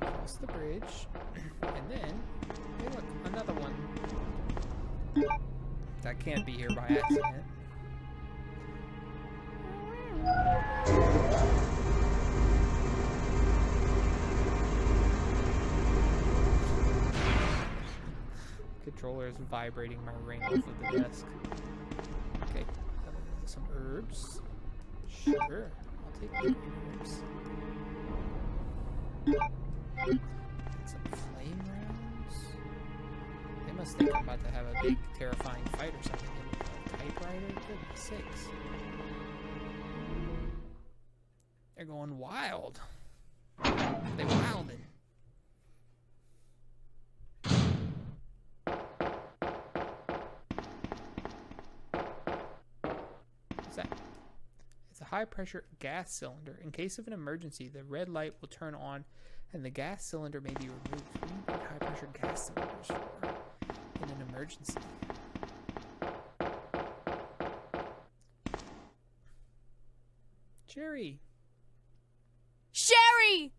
cross the bridge, and then, hey look, another one. That can't be here by accident. Controller is vibrating my ring off of the desk. Okay, some herbs. Sure, I'll take the herbs. And some flame rounds. They must think I'm about to have a big, terrifying fight or something. A typewriter? Goodness sakes. They're going wild. They wildin'. What's that? It's a high-pressure gas cylinder. In case of an emergency, the red light will turn on and the gas cylinder may be removed. What do you need high-pressure gas cylinders for in an emergency? Jerry! Sherry!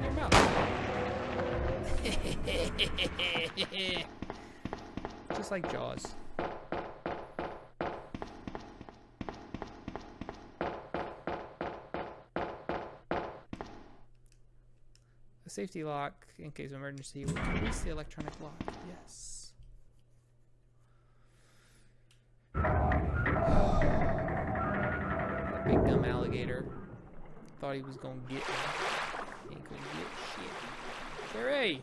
that in your mouth. Just like Jaws. A safety lock in case of emergency will release the electronic lock. Yes. That big dumb alligator thought he was gonna get me. He ain't gonna get shit. Sherry!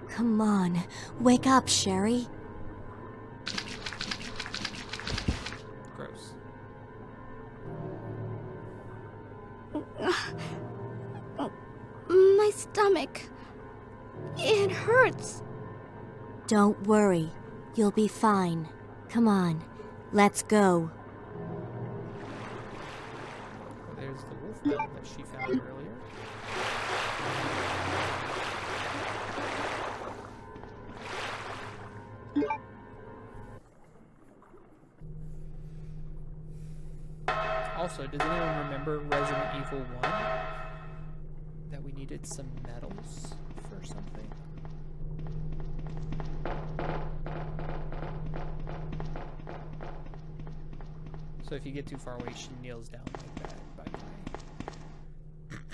Come on, wake up, Sherry. Gross. My stomach. It hurts. Don't worry, you'll be fine. Come on, let's go. There's the wolf bell that she found earlier. Also, does anyone remember Resident Evil 1? That we needed some metals for something? So if you get too far away, she kneels down like that, by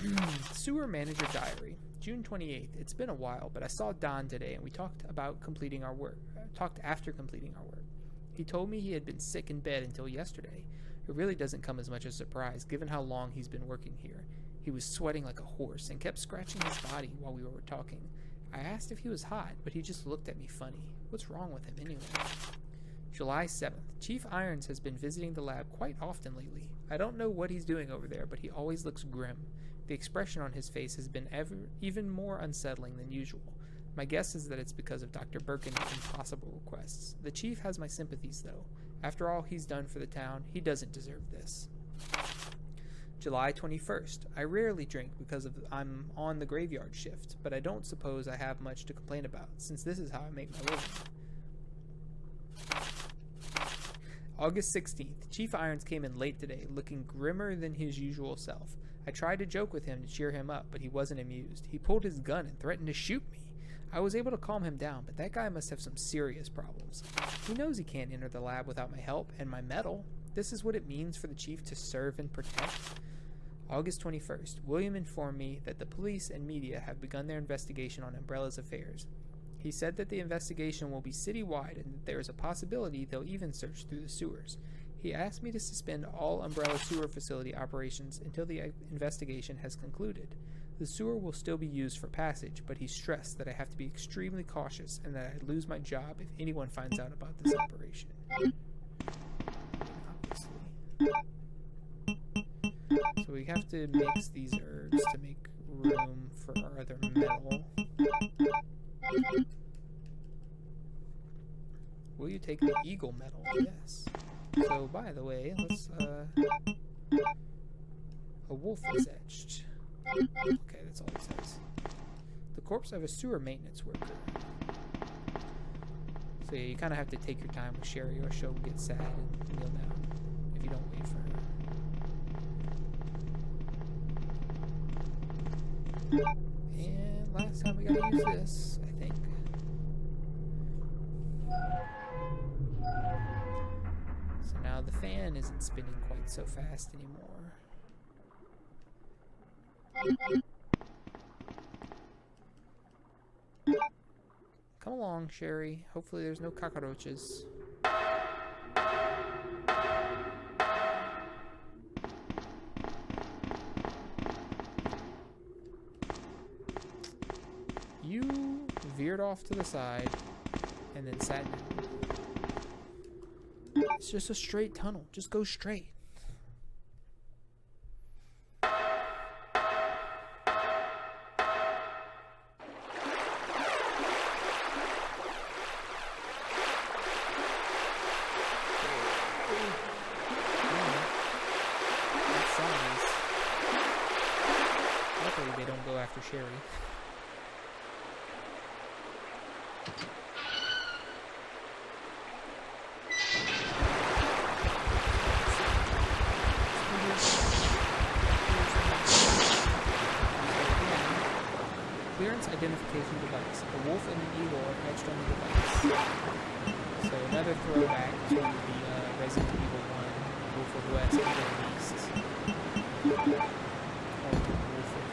the way. Sewer Manager Diary, June 28th. It's been a while, but I saw Don today and we talked about completing our work. Talked after completing our work. He told me he had been sick in bed until yesterday. It really doesn't come as much as a surprise, given how long he's been working here. He was sweating like a horse and kept scratching his body while we were talking. I asked if he was hot, but he just looked at me funny. What's wrong with him anyway? July 7th. Chief Irons has been visiting the lab quite often lately. I don't know what he's doing over there, but he always looks grim. The expression on his face has been even more unsettling than usual. My guess is that it's because of Dr. Birkin's impossible requests. The chief has my sympathies, though. After all he's done for the town, he doesn't deserve this. July 21st. I rarely drink because I'm on the graveyard shift, but I don't suppose I have much to complain about, since this is how I make my living. August 16th. Chief Irons came in late today, looking grimmer than his usual self. I tried to joke with him to cheer him up, but he wasn't amused. He pulled his gun and threatened to shoot me. I was able to calm him down, but that guy must have some serious problems. He knows he can't enter the lab without my help and my medal. This is what it means for the chief to serve and protect. August 21st. William informed me that the police and media have begun their investigation on Umbrella's affairs. He said that the investigation will be citywide and that there is a possibility they'll even search through the sewers. He asked me to suspend all Umbrella sewer facility operations until the investigation has concluded. The sewer will still be used for passage, but he stressed that I have to be extremely cautious and that I'd lose my job if anyone finds out about this operation. Obviously. So we have to mix these herbs to make room for our other metal. Will you take the eagle metal? Yes. So, by the way, let's, a wolf is etched. Okay, that's all it says. The corpse of a sewer maintenance worker. So yeah, you kind of have to take your time with Sherry or she'll get sad and kneel down if you don't wait for her. And last time we gotta use this, I think. So now the fan isn't spinning quite so fast anymore. Come along, Sherry. Hopefully there's no cockroaches. You veered off to the side and then sat down. It's just a straight tunnel. Just go straight. Luckily they don't go after Sherry. identification device. A wolf and an eagle are etched on the device. So another throwback to the Resident Evil 1, Wolf of West, Eagle of East. Or Wolf of,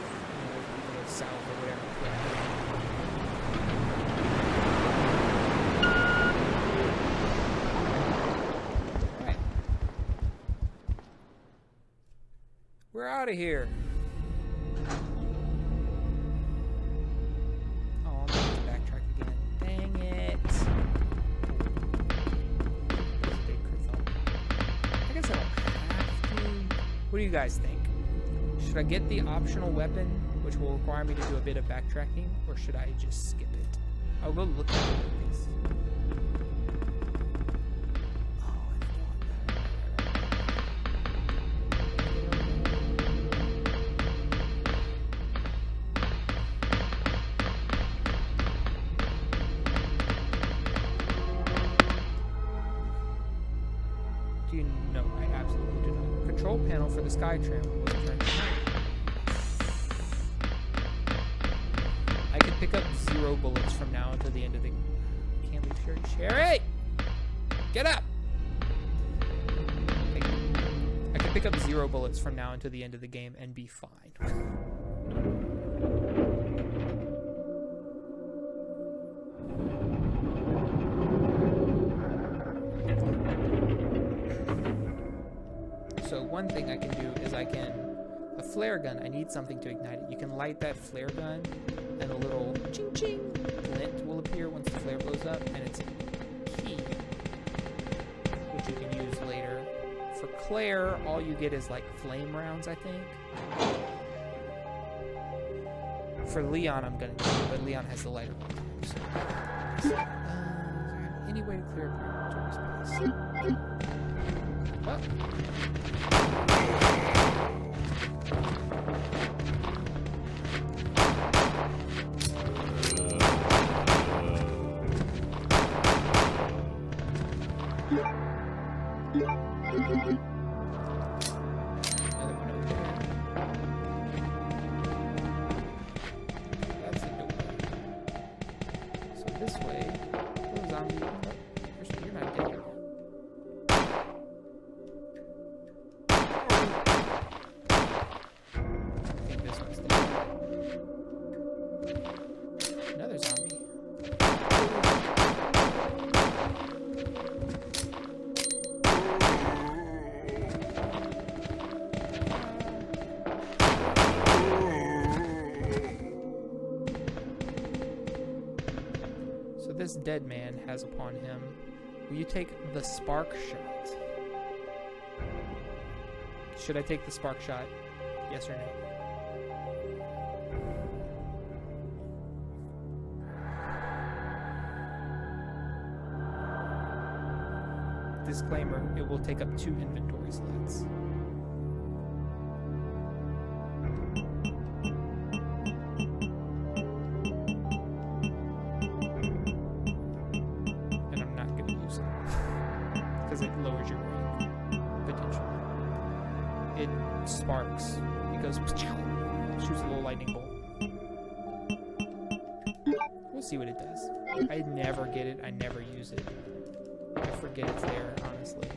Eagle of South, or whatever. Alright. We're out of here. What do you guys think? Should I get the optional weapon, which will require me to do a bit of backtracking, or should I just skip it? I'll go look at these. Do you know? I absolutely do not. Control panel for the Skytram was turned on. I could pick up 0 bullets from now until the end of the... Can't leave Sherry. Sherry! Get up! I could pick up 0 bullets from now until the end of the game and be fine. So one thing I can do is a flare gun, I need something to ignite it. You can light that flare gun and a little ching ching glint will appear once the flare blows up, and it's a key, which you can use later. For Claire, all you get is like flame rounds, I think. For Leon, I'm gonna do it, but Leon has the lighter one. So, any way to clear up your inventory space? Well. Another one over there. That's the door. So this way, oh, zombie. You're not dead. I think this one's dead. Another zombie. This dead man has upon him. Will you take the spark shot? Should I take the spark shot? Yes or no? Disclaimer, it will take up 2 inventory slots. Sparks. It goes, shoots a little lightning bolt. We'll see what it does. I never get it. I never use it. I forget it's there, honestly.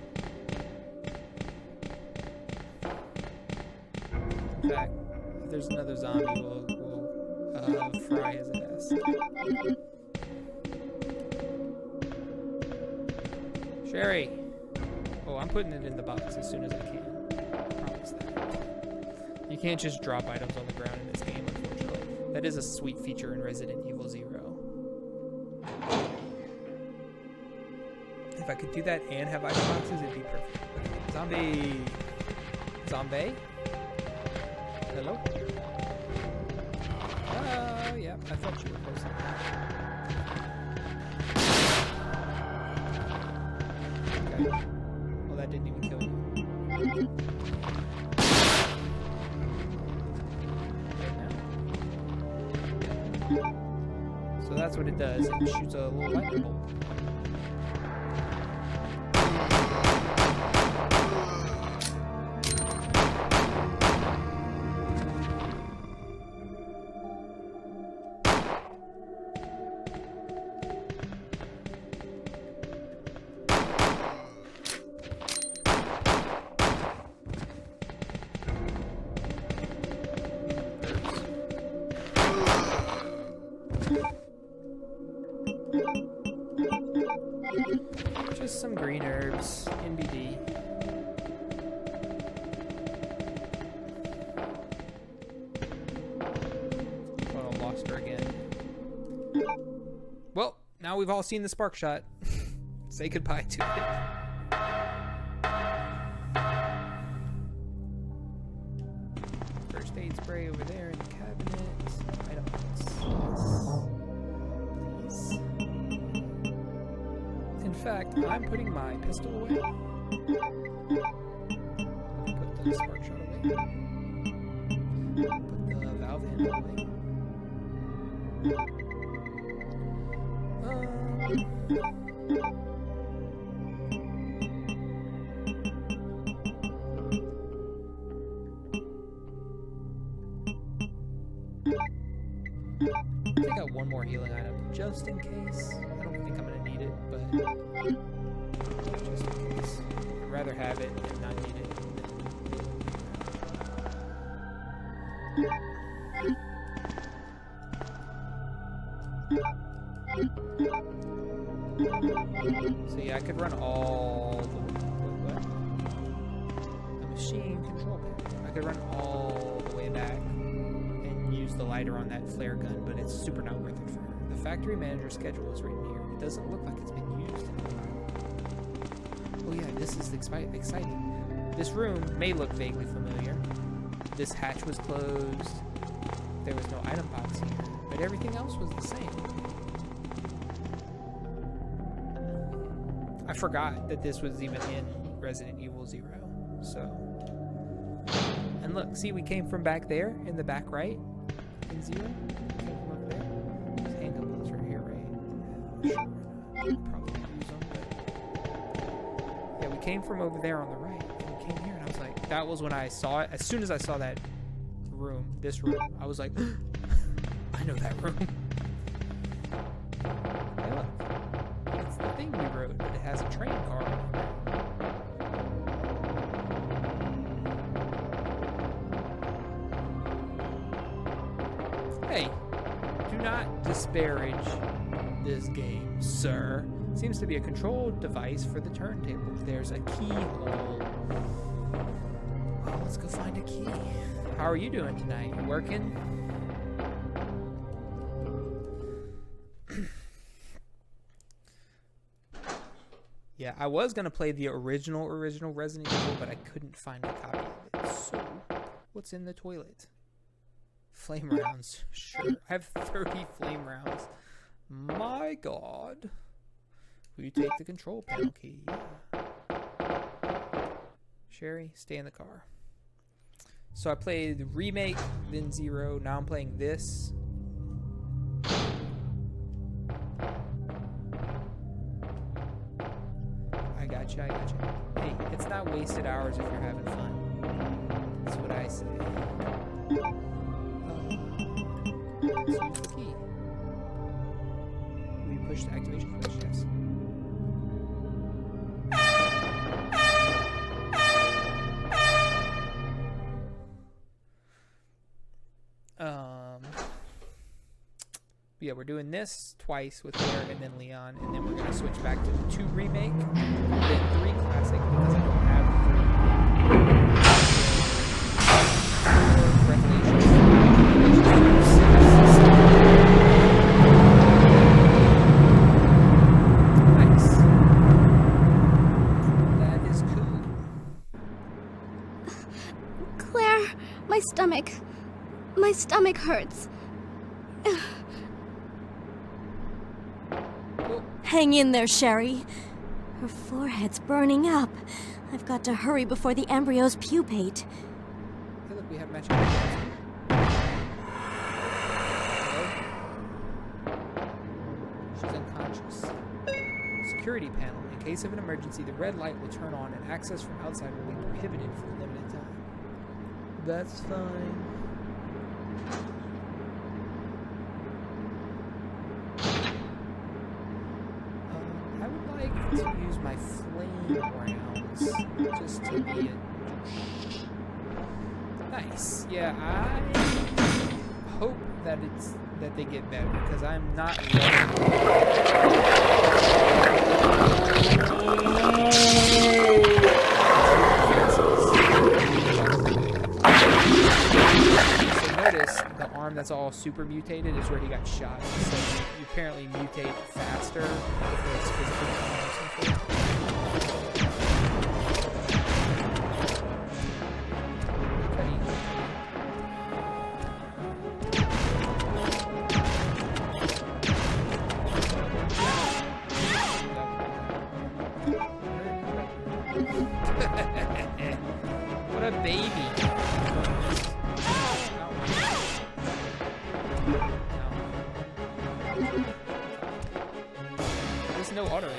In fact, if there's another zombie, we'll fry his ass. Sherry! Oh, I'm putting it in the box as soon as I can. You can't just drop items on the ground in this game, unfortunately. That is a sweet feature in Resident Evil 0. If I could do that and have item boxes, it'd be perfect. Zombie! Zombie? Hello? Oh, yeah, I thought you were close enough. Okay. Well, that didn't even kill you. So that's what it does. It shoots a little lightning bolt. monster again. Well, now we've all seen the spark shot. Say goodbye to it. First aid spray over there in the cabinet. Items. Yes. Please. In fact, I'm putting my pistol away. Put the spark shot away. Put the valve handle away. I got one more healing item just in case. I don't think I'm gonna need it, but just in case. I'd rather have it and not need it. So yeah, I could run all the way. A machine control panel. I could run all the way back and use the lighter on that flare gun, but it's super not worth it for her. The factory manager's schedule is written here. It doesn't look like it's been used in a while. Oh yeah, this is exciting. This room may look vaguely familiar. This hatch was closed. There was no item box here, but everything else was the same. I forgot that this was even in Resident Evil 0. So, and look, see, we came from back there in the back right in 0. We came from over there. These handgun bullets are here, right? Sure, probably use them, but yeah, we came from over there on the right. And we came here, and I was like, that was when I saw it. As soon as I saw that room, this room, I was like, I know that room. Hey, look. It's the thing we wrote, but it has a train car on it. Hey, do not disparage this game, sir. Seems to be a control device for the turntable. There's a keyhole. Well, let's go find a key. How are you doing tonight? You working? Yeah, I was going to play the original Resident Evil, but I couldn't find a copy of it. So, what's in the toilet? Flame rounds. Sure. I have 30 flame rounds. My god. Will you take the control panel key? Sherry, stay in the car. So I played the remake, then 0. Now I'm playing this. I gotcha. Hey, it's not wasted hours if you're having fun. That's what I say. Let's use the key. We push the activation switch, yes. Yeah, we're doing this twice with Claire and then Leon, and then we're going to switch back to the 2 remake, then 3 classic, because I don't have 3. 4 Revelations. Nice. That is cool. Claire, my stomach hurts. Hang in there, Sherry. Her forehead's burning up. I've got to hurry before the embryos pupate. Hey, look, we have matching embryos. She's unconscious. Security panel. In case of an emergency, the red light will turn on and access from outside will be prohibited for a limited time. That's fine. To use my flame rounds just to be a nice. Yeah, I hope that they get better because I'm not ready. So notice the arm that's all super mutated is where he got shot. So you apparently mutate faster if there's physical trauma or something. What a baby. There's no auto aim.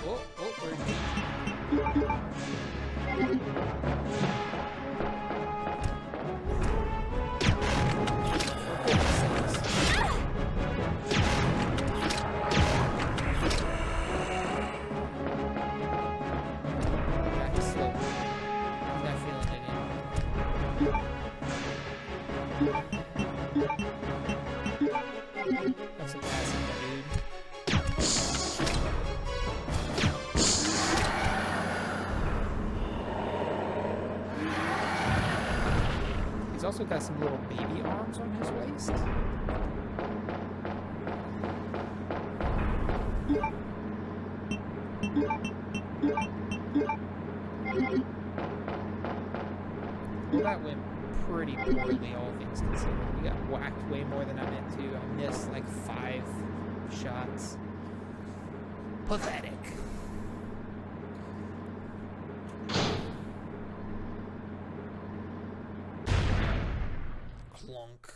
Oh, where's he? That's a passive, dude. He's also got some little baby arms on his waist. Well, that went pretty poorly, all things considered. We got whacked way more than I meant to. I missed like 5 shots. Pathetic. Clunk.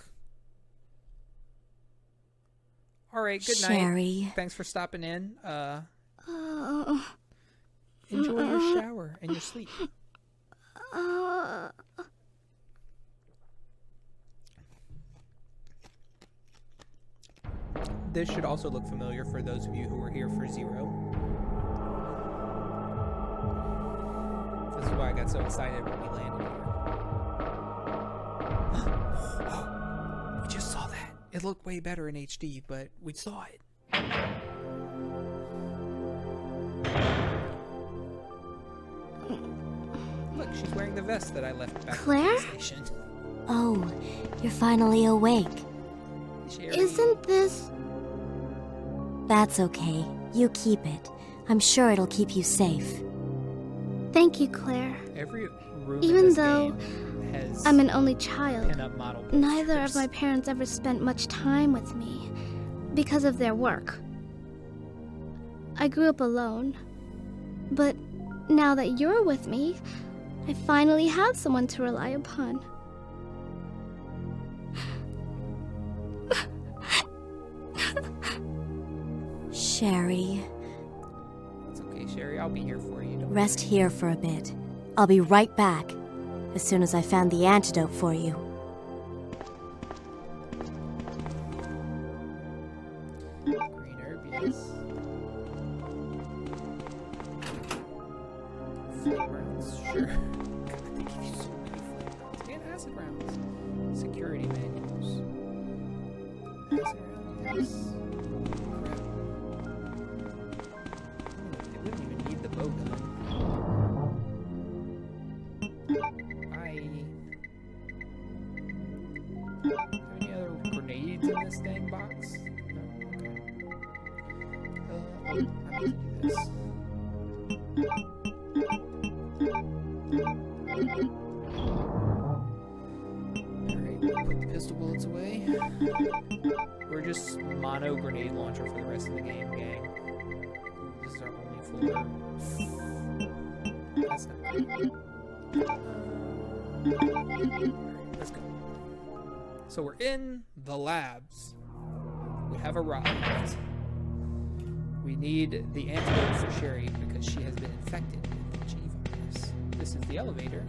Alright, good night. Sherry. Thanks for stopping in. Enjoy your shower and your sleep. This should also look familiar for those of you who were here for 0. This is why I got so excited when we landed here. We just saw that. It looked way better in HD, but we saw it. Look, she's wearing the vest that I left back Claire? at the station. Oh, you're finally awake. Sherry. Isn't this... That's okay. You keep it. I'm sure it'll keep you safe. Thank you, Claire. Every room Even in this though game has I'm an only child, pin-up model neither of posters. my parents ever spent much time with me because of their work. I grew up alone. But now that you're with me, I finally have someone to rely upon. Sherry, It's okay, Sherry. I'll be here for you. Don't rest here for a bit. I'll be right back as soon as I found the antidote for you. Green herb, yes. Flame rounds, sure. God, they give you so many flame rounds. And acid rounds. Security manuals. Acid rounds, yes. Crap. They wouldn't even need the bow gun. Any other grenades in this dang box? No? Okay. I need to do this. Alright, put the pistol bullets away. We're just mono grenade launcher for the rest of the game, gang. Ooh, this is our only floor. That's not good. Let's go. So we're in the labs. We have arrived. We need the antidote for Sherry because she has been infected with the G virus. This is the elevator.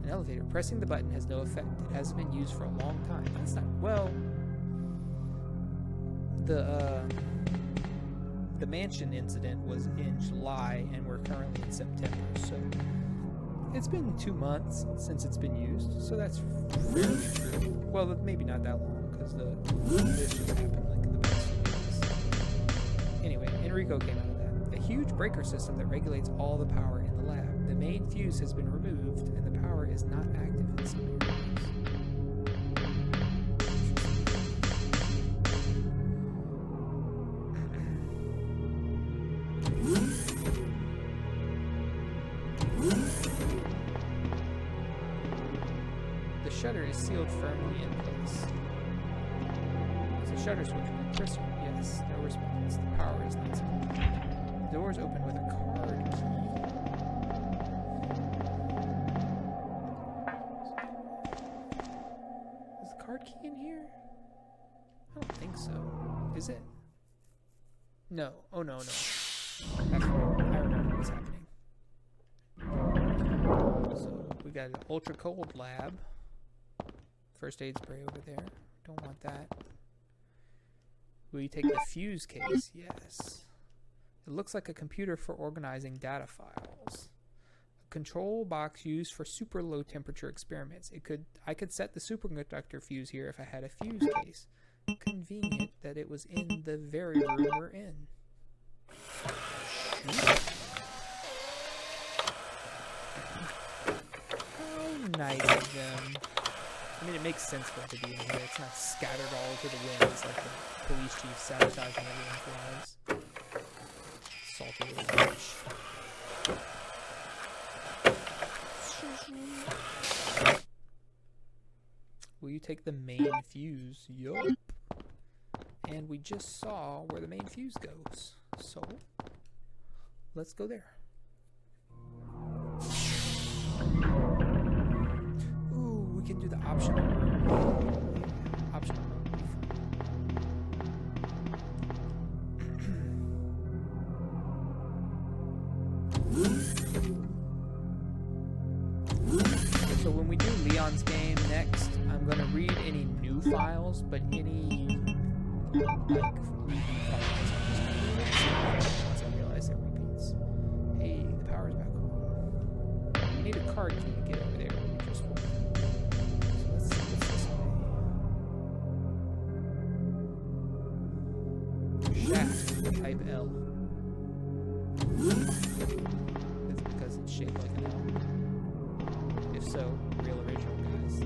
An elevator. Pressing the button has no effect. It hasn't been used for a long time. That's not well. The mansion incident was in July, and we're currently in September. So it's been 2 months since it's been used. So that's fairly true. Well, maybe not that long because this just happened like in the past few days. Anyway, Enrico came out of that. huge breaker system that regulates all the power in the lab. The main fuse has been removed, and the power is not active in some areas. The shutter is sealed firmly in place. Is the shutter switch pressed? Yes, no response. The power is not supplied. The door is open with a card key. Is the card key in here? I don't think so. Is it? No. Oh, no, no. That's right. I remember what's happening. So, we got an ultra cold lab. First aid spray over there. Don't want that. Will you take the fuse case? Yes. It looks like a computer for organizing data files. A control box used for super low temperature experiments. I could set the superconductor fuse here if I had a fuse case. Convenient that it was in the very room we're in. How nice of them. I mean, it makes sense for it to be in here. It's not scattered all over the winds like the police chief sabotaging everyone's lives. Salty little bitch. Will you take the main fuse? Yup. And we just saw where the main fuse goes. So, let's go there. Ooh, we can do the optional. Optional. So when we do Leon's game next, I'm going to read any new files, but any like repeat files once I realize they're repeats. Hey, the power's back on. We need a card key to get over there. We just want. So let's see what's this way. Shaft, type L. Is it because it's shaped like an L? If so, real original, guys.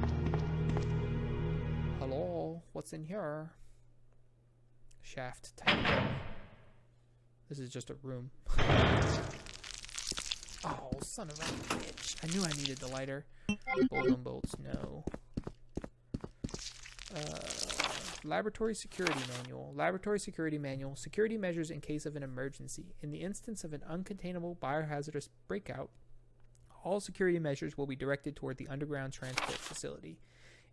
Hello, what's in here? Shaft type L. This is just a room. Oh, son of a bitch. I knew I needed the lighter. Bolt on bolts, no. Laboratory security manual. Laboratory security manual. Security measures in case of an emergency. In the instance of an uncontainable biohazardous breakout, all security measures will be directed toward the underground transport facility.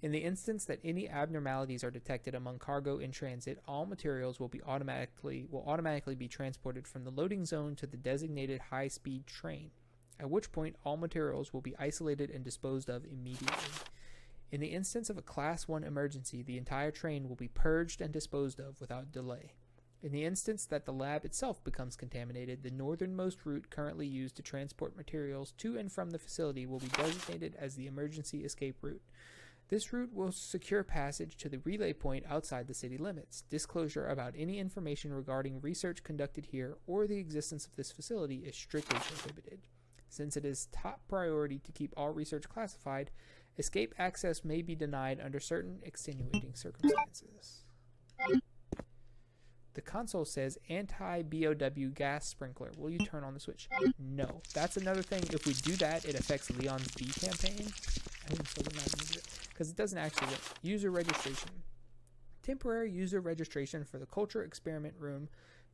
In the instance that any abnormalities are detected among cargo in transit, all materials will automatically be transported from the loading zone to the designated high-speed train, at which point all materials will be isolated and disposed of immediately. In the instance of a Class 1 emergency, the entire train will be purged and disposed of without delay. In the instance that the lab itself becomes contaminated, the northernmost route currently used to transport materials to and from the facility will be designated as the emergency escape route. This route will secure passage to the relay point outside the city limits. Disclosure about any information regarding research conducted here or the existence of this facility is strictly prohibited. Since it is top priority to keep all research classified, escape access may be denied under certain extenuating circumstances. The console says anti-BOW gas sprinkler. Will you turn on the switch? No. That's another thing. If we do that, it affects Leon's B campaign. So we're not going to do it. Because it doesn't actually work. User registration. Temporary user registration for the culture experiment room.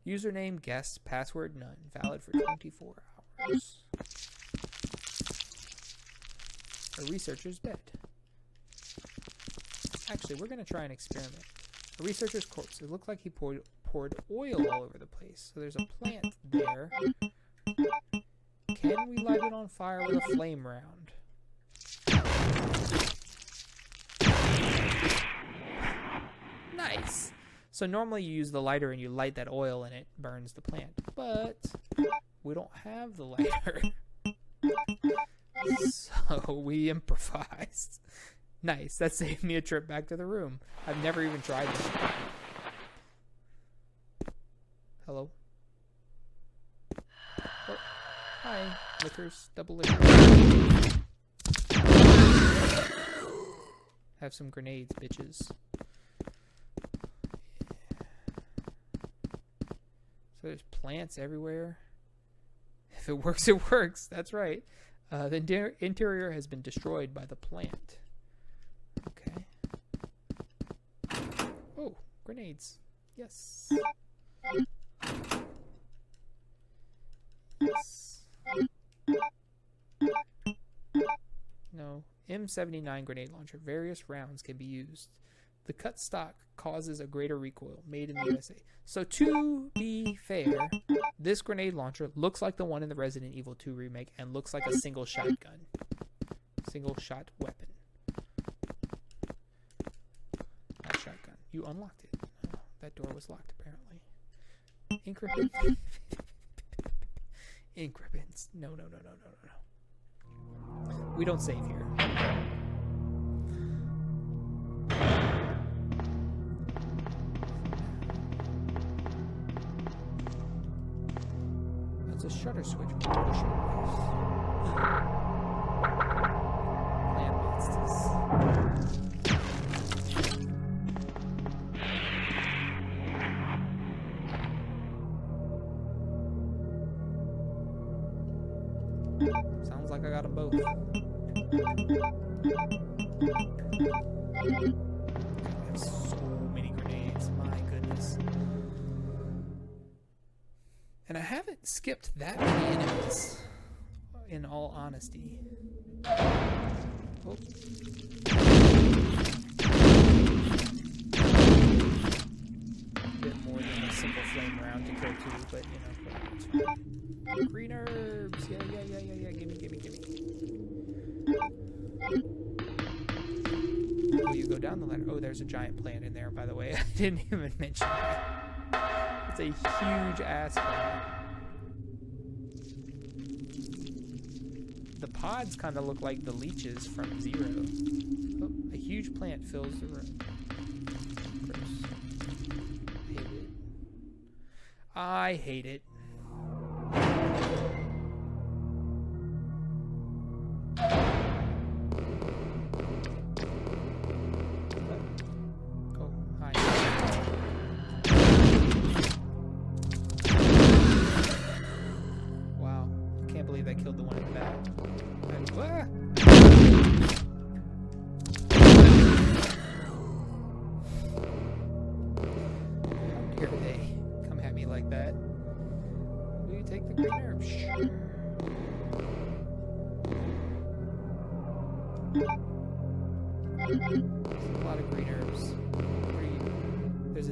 Username, guest, password, none. Valid for 24 hours. A researcher's bed. Actually, we're going to try an experiment. A researcher's corpse. It looked like he poured oil all over the place. So there's a plant there. Can we light it on fire with a flame round? Nice. So normally you use the lighter and you light that oil and it burns the plant. But we don't have the lighter. So we improvised. Nice. That saved me a trip back to the room. I've never even tried this. Hello? Hi, lickers, double lickers. Have some grenades, bitches. So there's plants everywhere. If it works, it works. That's right. The interior has been destroyed by the plant. Okay. Oh, grenades. Yes. Yes. No. M79 Grenade Launcher. Various rounds can be used. The cut stock causes a greater recoil. Made in the USA. So to be fair, this grenade launcher looks like the one in the Resident Evil 2 remake and looks like a single shotgun. Single shot weapon. Not shotgun. You unlocked it. Oh, that door was locked apparently. Ink ribbon. Ink ribbons. No. We don't save here. That's a shutter switch. Land monsters. Sounds like I got them both. I have so many grenades, my goodness. And I haven't skipped that many enemies, in all honesty. Oh. A bit more than a single flame round to kill two, but you know, it's fine. Green herbs! Yeah, gimme. Will you go down the ladder? Oh, there's a giant plant in there, by the way. I didn't even mention that. It's a huge ass plant. The pods kind of look like the leeches from Zero. Oh, a huge plant fills the room. Gross. Hate it. I hate it.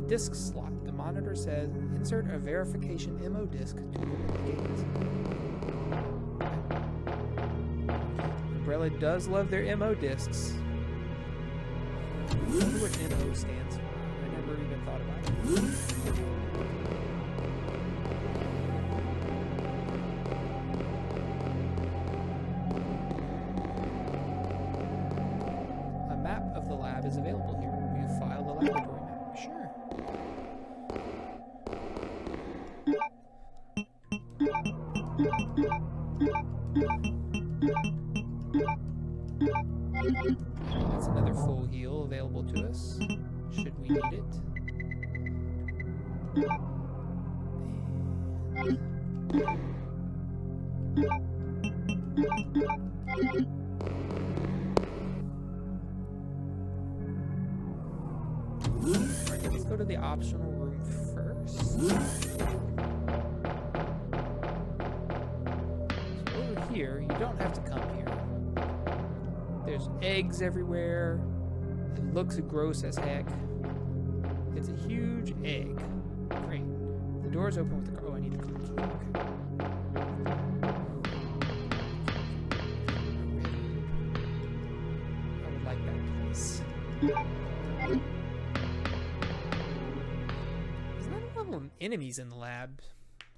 Disk slot. The monitor says insert a verification MO disk to open the gate. Umbrella does love their MO disks. I wonder what MO stands for. I never even thought about it. A map of the lab is available here. Will you file the laboratory map? Sure. That's another full heal available to us, should we need it. Alright, let's go to the optional room first. So over here, you don't have to come here. There's eggs everywhere. It looks gross as heck. It's a huge egg. Great. The door's open with the car. Oh, I need the car key. Okay. I would like that place. There's not a lot of enemies in the lab,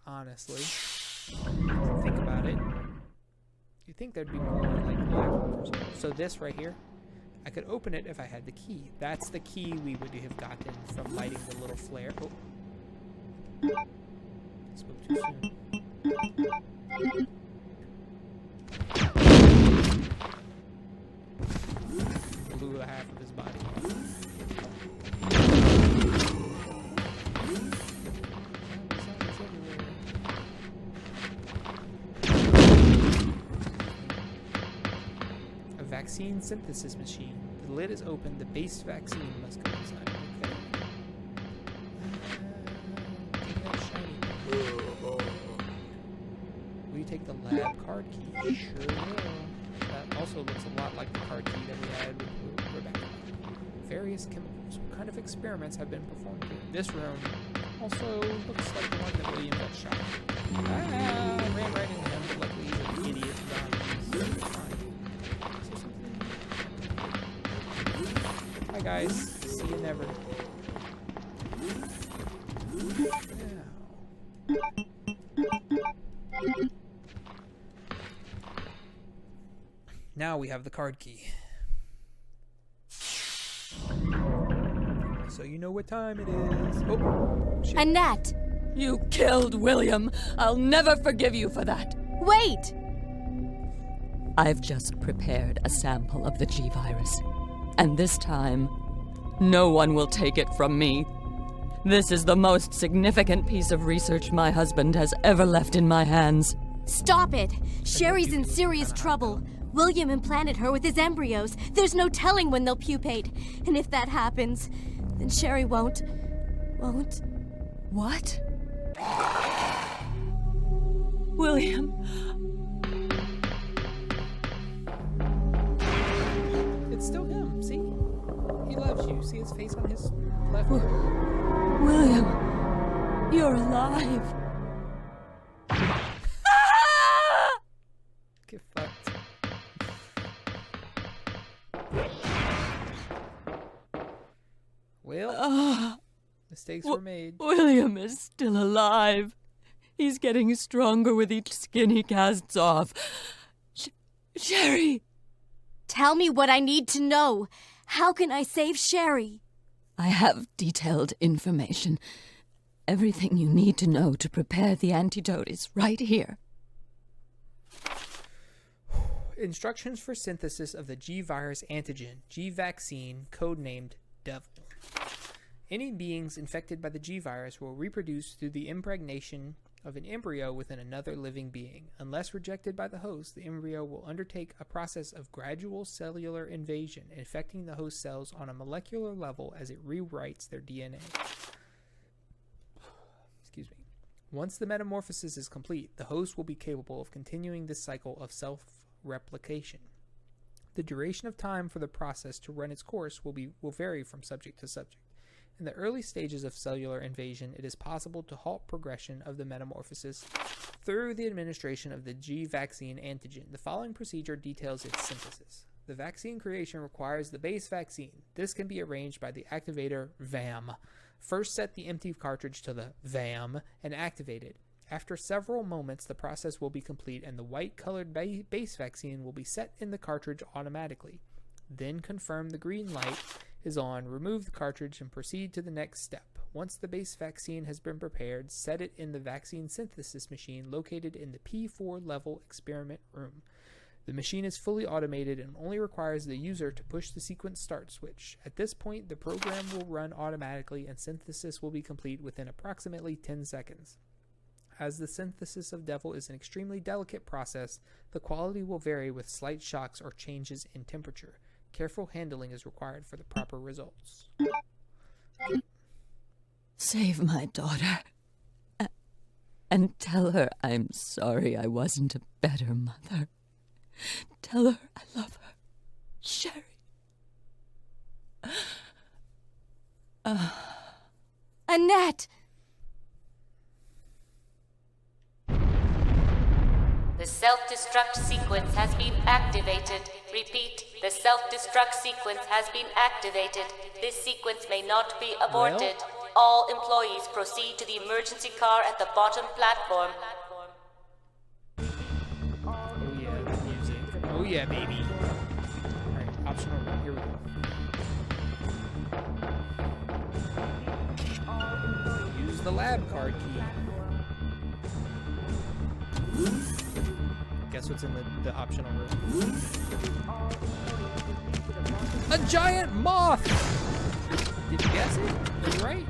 honestly. Think about it. You'd think there'd be more like labs. So this right here, I could open it if I had the key. That's the key we would have gotten from lighting the little flare. Oh. Spoke too soon. blew half of his body. A vaccine synthesis machine. The lid is open. The base vaccine must go inside. Okay. Will you take the lab card key? Sure will. That also looks a lot like the card key that we had with Rebecca. Various chemicals. What kind of experiments have been performed here? This room also looks like the one that William got shot. Ran right into him, but luckily he's an idiot. Hi guys. See you never. Now we have the card key. So you know what time it is. Oh, shit. Annette! You killed William. I'll never forgive you for that. Wait! I've just prepared a sample of the G-Virus. And this time, no one will take it from me. This is the most significant piece of research my husband has ever left in my hands. Stop it! Sherry's in serious trouble. William implanted her with his embryos. There's no telling when they'll pupate. And if that happens, then Sherry won't... What? William... It's still him, see? He loves you. See his face on his left? William, you're alive. Get fucked. Well, mistakes were made. William is still alive. He's getting stronger with each skin he casts off. Sherry! Tell me what I need to know. How can I save Sherry? I have detailed information. Everything you need to know to prepare the antidote is right here. Instructions for synthesis of the G-virus antigen, G-vaccine, codenamed Devil. Any beings infected by the G-virus will reproduce through the impregnation of an embryo within another living being. Unless rejected by the host, the embryo will undertake a process of gradual cellular invasion, infecting the host cells on a molecular level as it rewrites their DNA. Excuse me. Once the metamorphosis is complete, the host will be capable of continuing this cycle of self-replication. The duration of time for the process to run its course will vary from subject to subject. In the early stages of cellular invasion, it is possible to halt progression of the metamorphosis through the administration of the G-vaccine antigen. The following procedure details its synthesis. The vaccine creation requires the base vaccine. This can be arranged by the activator VAM. First, set the empty cartridge to the VAM and activate it. After several moments, the process will be complete and the white-colored base vaccine will be set in the cartridge automatically. Then confirm the green light is on, remove the cartridge, and proceed to the next step. Once the base vaccine has been prepared, set it in the vaccine synthesis machine located in the P4 level experiment room. The machine is fully automated and only requires the user to push the sequence start switch. At this point, the program will run automatically and synthesis will be complete within approximately 10 seconds. As the synthesis of Devil is an extremely delicate process, the quality will vary with slight shocks or changes in temperature. Careful handling is required for the proper results. Save my daughter. And tell her I'm sorry I wasn't a better mother. Tell her I love her. Sherry. Annette! The self-destruct sequence has been activated. Repeat, the self-destruct sequence has been activated. This sequence may not be aborted. All employees proceed to the emergency car at the bottom platform. Oh yeah, music. Oh yeah, baby. Alright, optional room. Here we go. Use the lab card key. Guess guess what's in the optional room. A giant moth! Did you guess it? Are you right?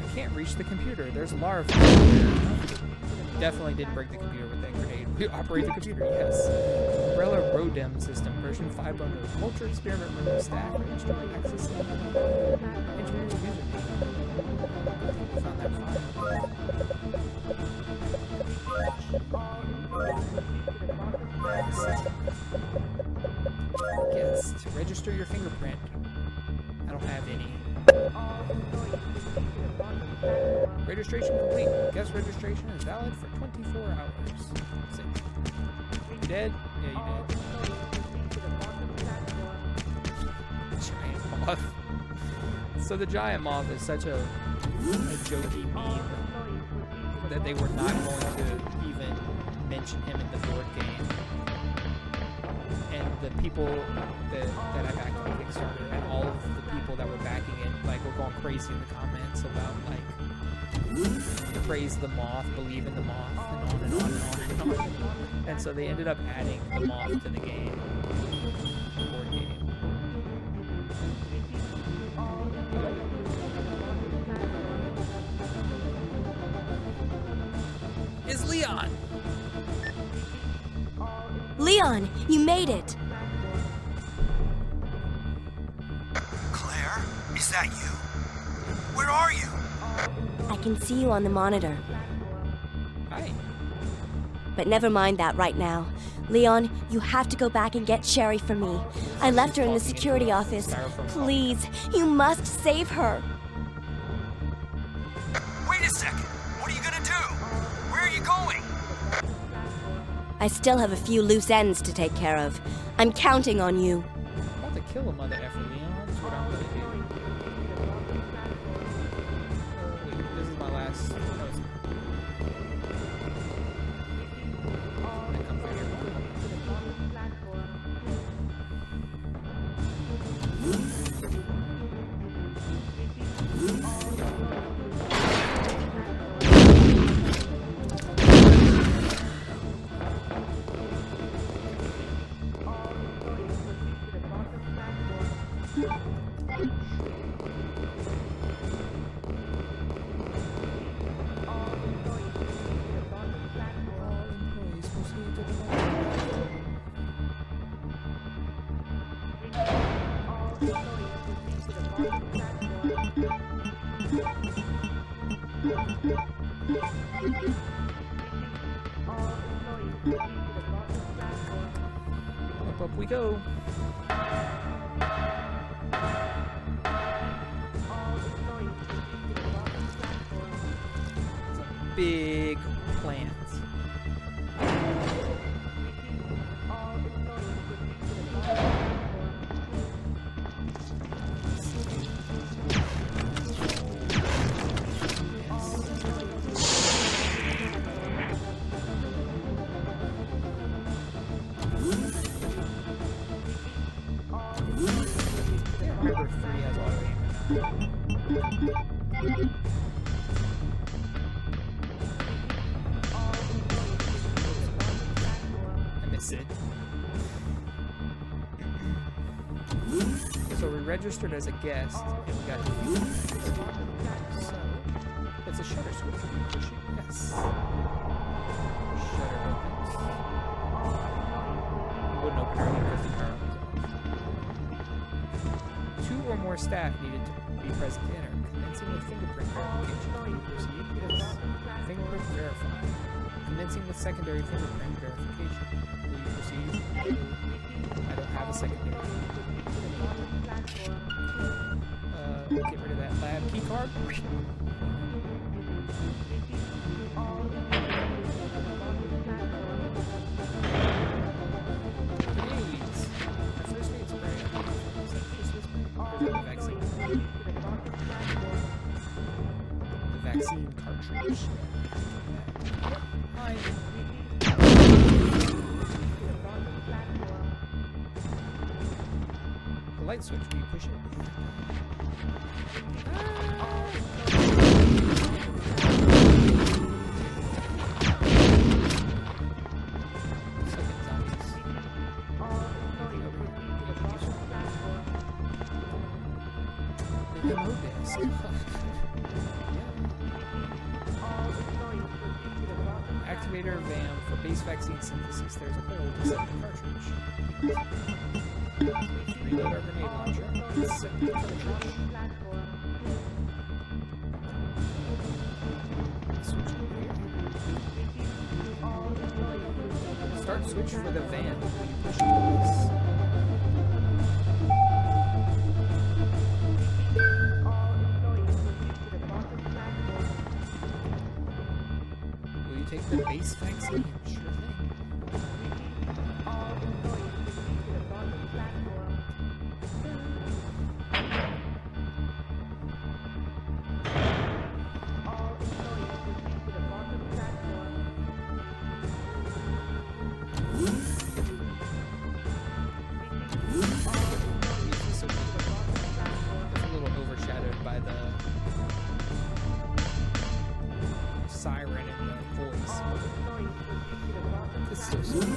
I can't reach the computer. There's larvae. Definitely didn't break the computer with that grenade. We operate the computer, yes. Umbrella Rodem system, version 5.0. Culture experiment room staff register access. Engineering username. Found that file. Guest. Register your fingerprint. I don't have any. Registration complete. Guest registration is valid for 24 hours. Sick. You dead? Yeah, you dead. Giant moth. So the giant moth is such a jokey meme that they were not going to even mention him in the board game. And the people that I backed on Kickstarter and all of the people that were backing it, like, were going crazy in the comments about, like, praise the moth, believe in the moth, and on and on and on and on. And so they ended up adding the moth to the game. Board game. Is Leon! Leon, you made it! Claire, is that you? Where are you? I can see you on the monitor. Hi. But never mind that right now. Leon, you have to go back and get Sherry for me. I left her in the security office. Please, you must save her. Wait a second. What are you gonna do? Where are you going? I still have a few loose ends to take care of. I'm counting on you. I'm about to kill a mother effer, Leon. That's what I'm gonna do. Wait, this is my last. No, it's not. Come through here. Up we go. It's a big plant. Remember 3 has auto aim. I miss it. So we registered as a guest and we got so it's a shutter switch. We push it. Yes. Shutter opens. It wouldn't open earlier because the power was off. 2 or more staff needed to be present to enter. Commencing with fingerprint verification. Will you proceed? Yes. Fingerprint verified. Commencing with secondary fingerprint verification. Will you proceed? I don't have a secondary. Get rid of that lab key card. Grenades. My first aid spray. The vaccine. The vaccine cartridge. light switch when you push it. Activator VAM for base vaccine synthesis. There's a hole to set the cartridge. Reload our grenade launcher. Set the cartridge. Switch over here. Start switch for the van when you push it twice. Take the base vaccine. Sure thing. It's a little overshadowed by the siren and the voice. It's so sweet.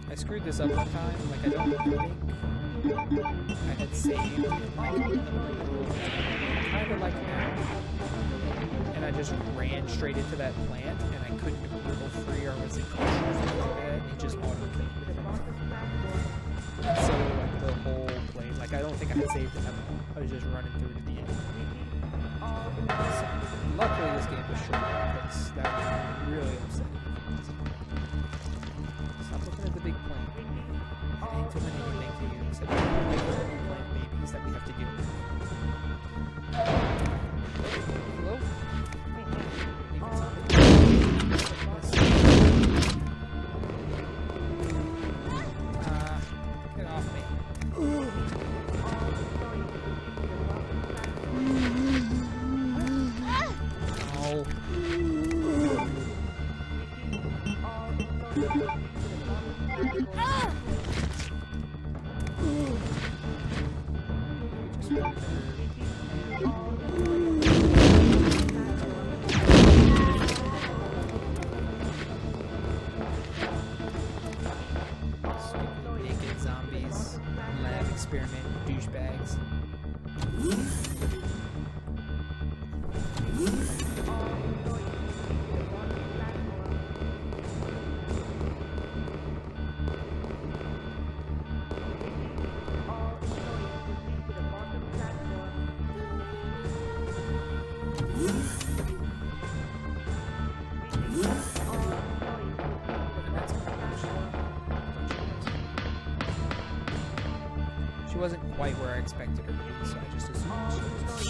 I screwed this up one time. Like, I don't think I had saved like kind of like now, and I just ran straight into that plant, and I couldn't wiggle free, or was it something like that? It just auto-killed me. So like the whole plane, like I don't think I had saved it at all. I was just running through to the end. So, luckily this game was short because that was really upsetting. Stop looking at the big plane. It ain't too many anything to you except the big plant babies that we have to deal with. Hello? Get off me. Oh. Naked zombies, lab experiment, douchebags. She wasn't quite where I expected her to be, so I just assumed she was.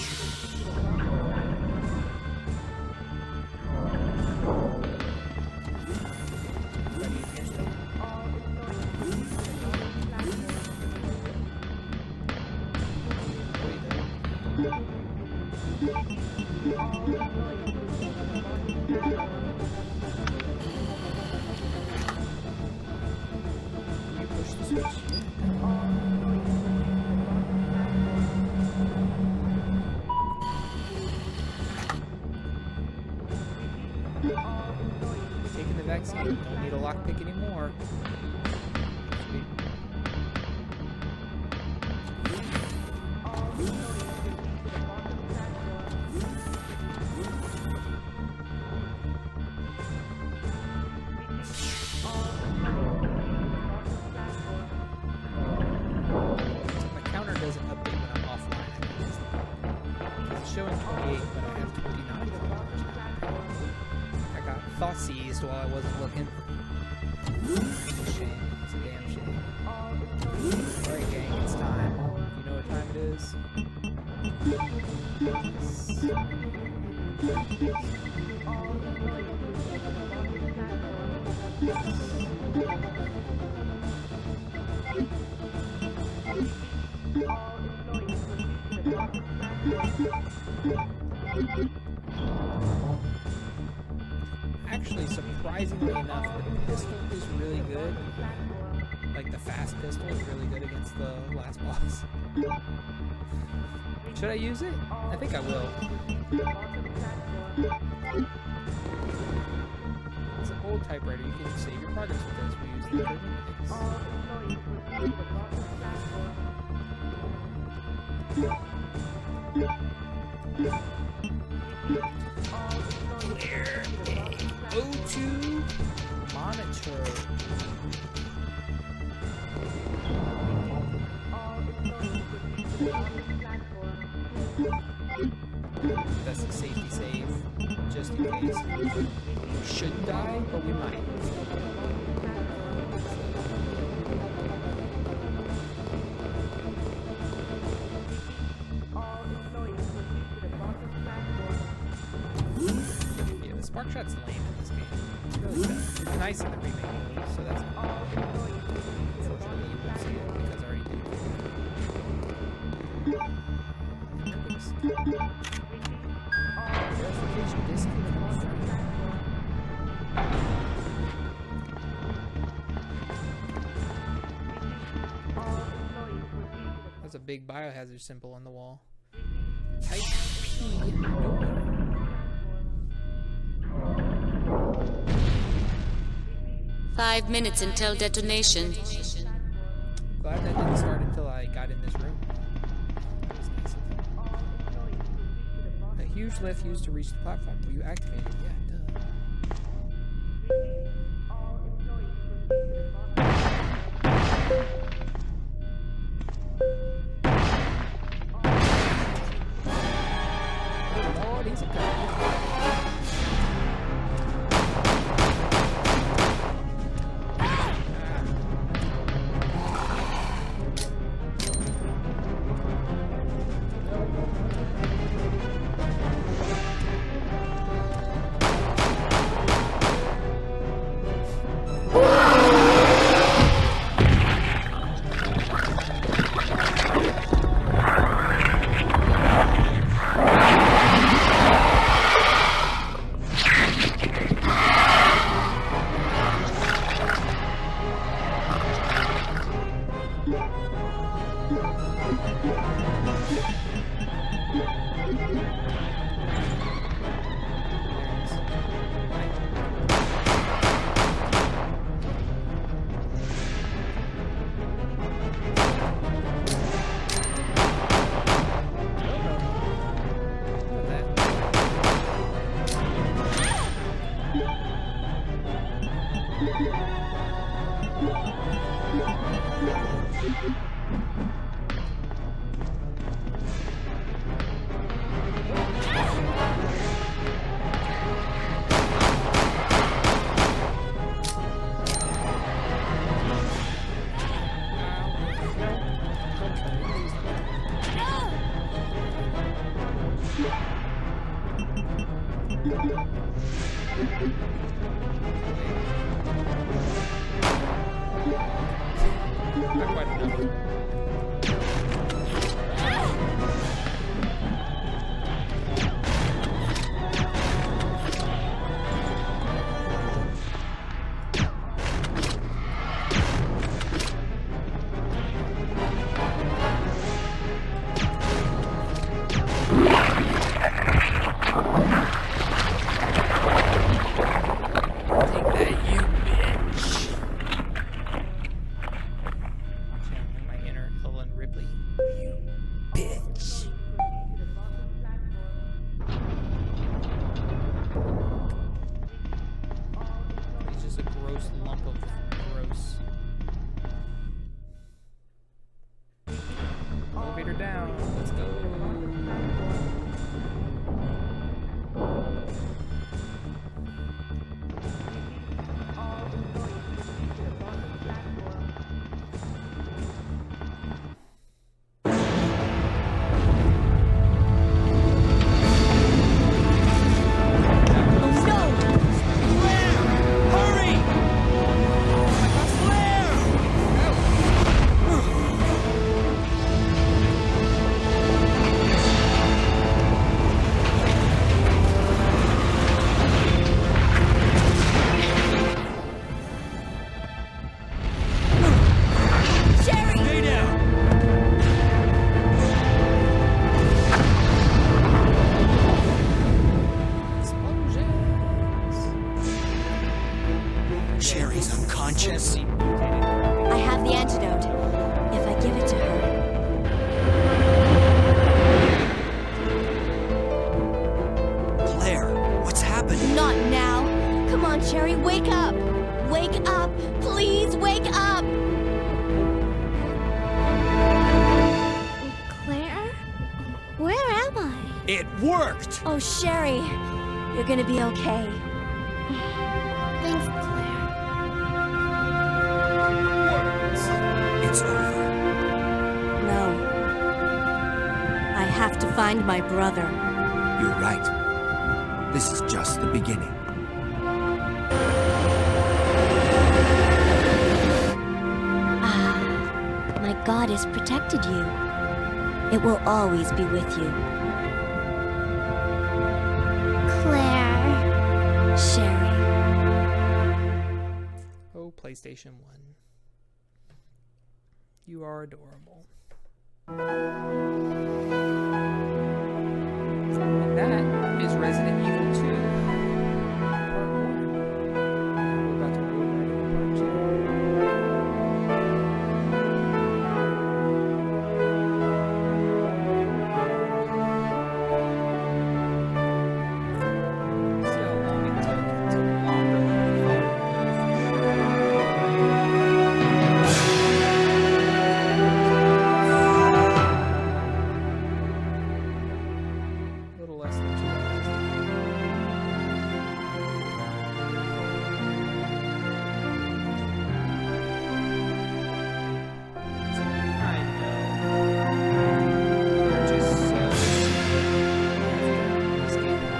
You push the switch. Taking the vaccine, don't need a lockpick anymore. Sweet. My counter doesn't update when I'm offline, I think is the problem. It's showing 28, but I have 29 followers now. I got thought seized while I wasn't looking. It's a shame. It's a damn shame. Alright, gang, it's time. You know what time it is? surprisingly enough, the pistol is really good. Like, the fast pistol is really good against the last boss. Should I use it? I think I will. It's an old typewriter. You can save your progress with this. We use the equipment. Clear O2 monitor. That's a safety save, just in case. We should die, but we might. Yeah, the spark shot's lame in this game. It's really bad. It's nice in the remake, so that's unfortunately you won't see it because I already did it. Verification disk in the corner. That's a big biohazard symbol on the wall. Type P. Nowhere. 5 minutes until detonation. Glad that didn't start until I got in this room. A huge lift used to reach the platform. Will you activate it? Yeah, duh. Lord, he's a guy. It worked! Oh, Sherry, you're gonna be okay. Thanks, Claire. It's over. No. I have to find my brother. You're right. This is just the beginning. My God has protected you. It will always be with you. Claire. Sherry. Oh, PlayStation 1. You are adorable. And that is Resident Evil 2. Part 1. We're about to go right into part 2. See how long it took? It took longer than I thought it would. A little less than 2 hours. I know. You're just so escaping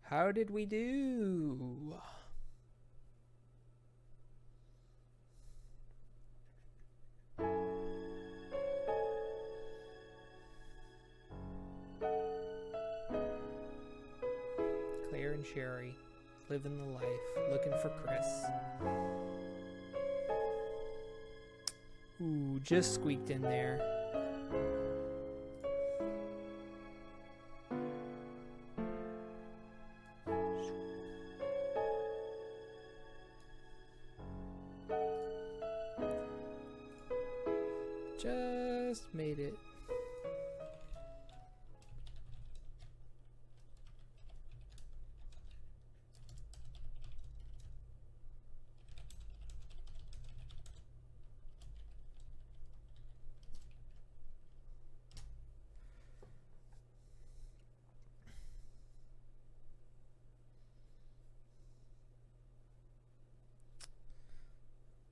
How did we do? Claire and Sherry living the life, looking for Chris. Ooh, just squeaked in there. Just made it.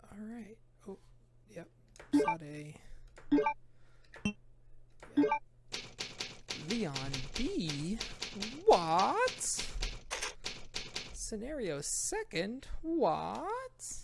All right. Oh, yep. Sade. Leon B. What? Scenario second? What?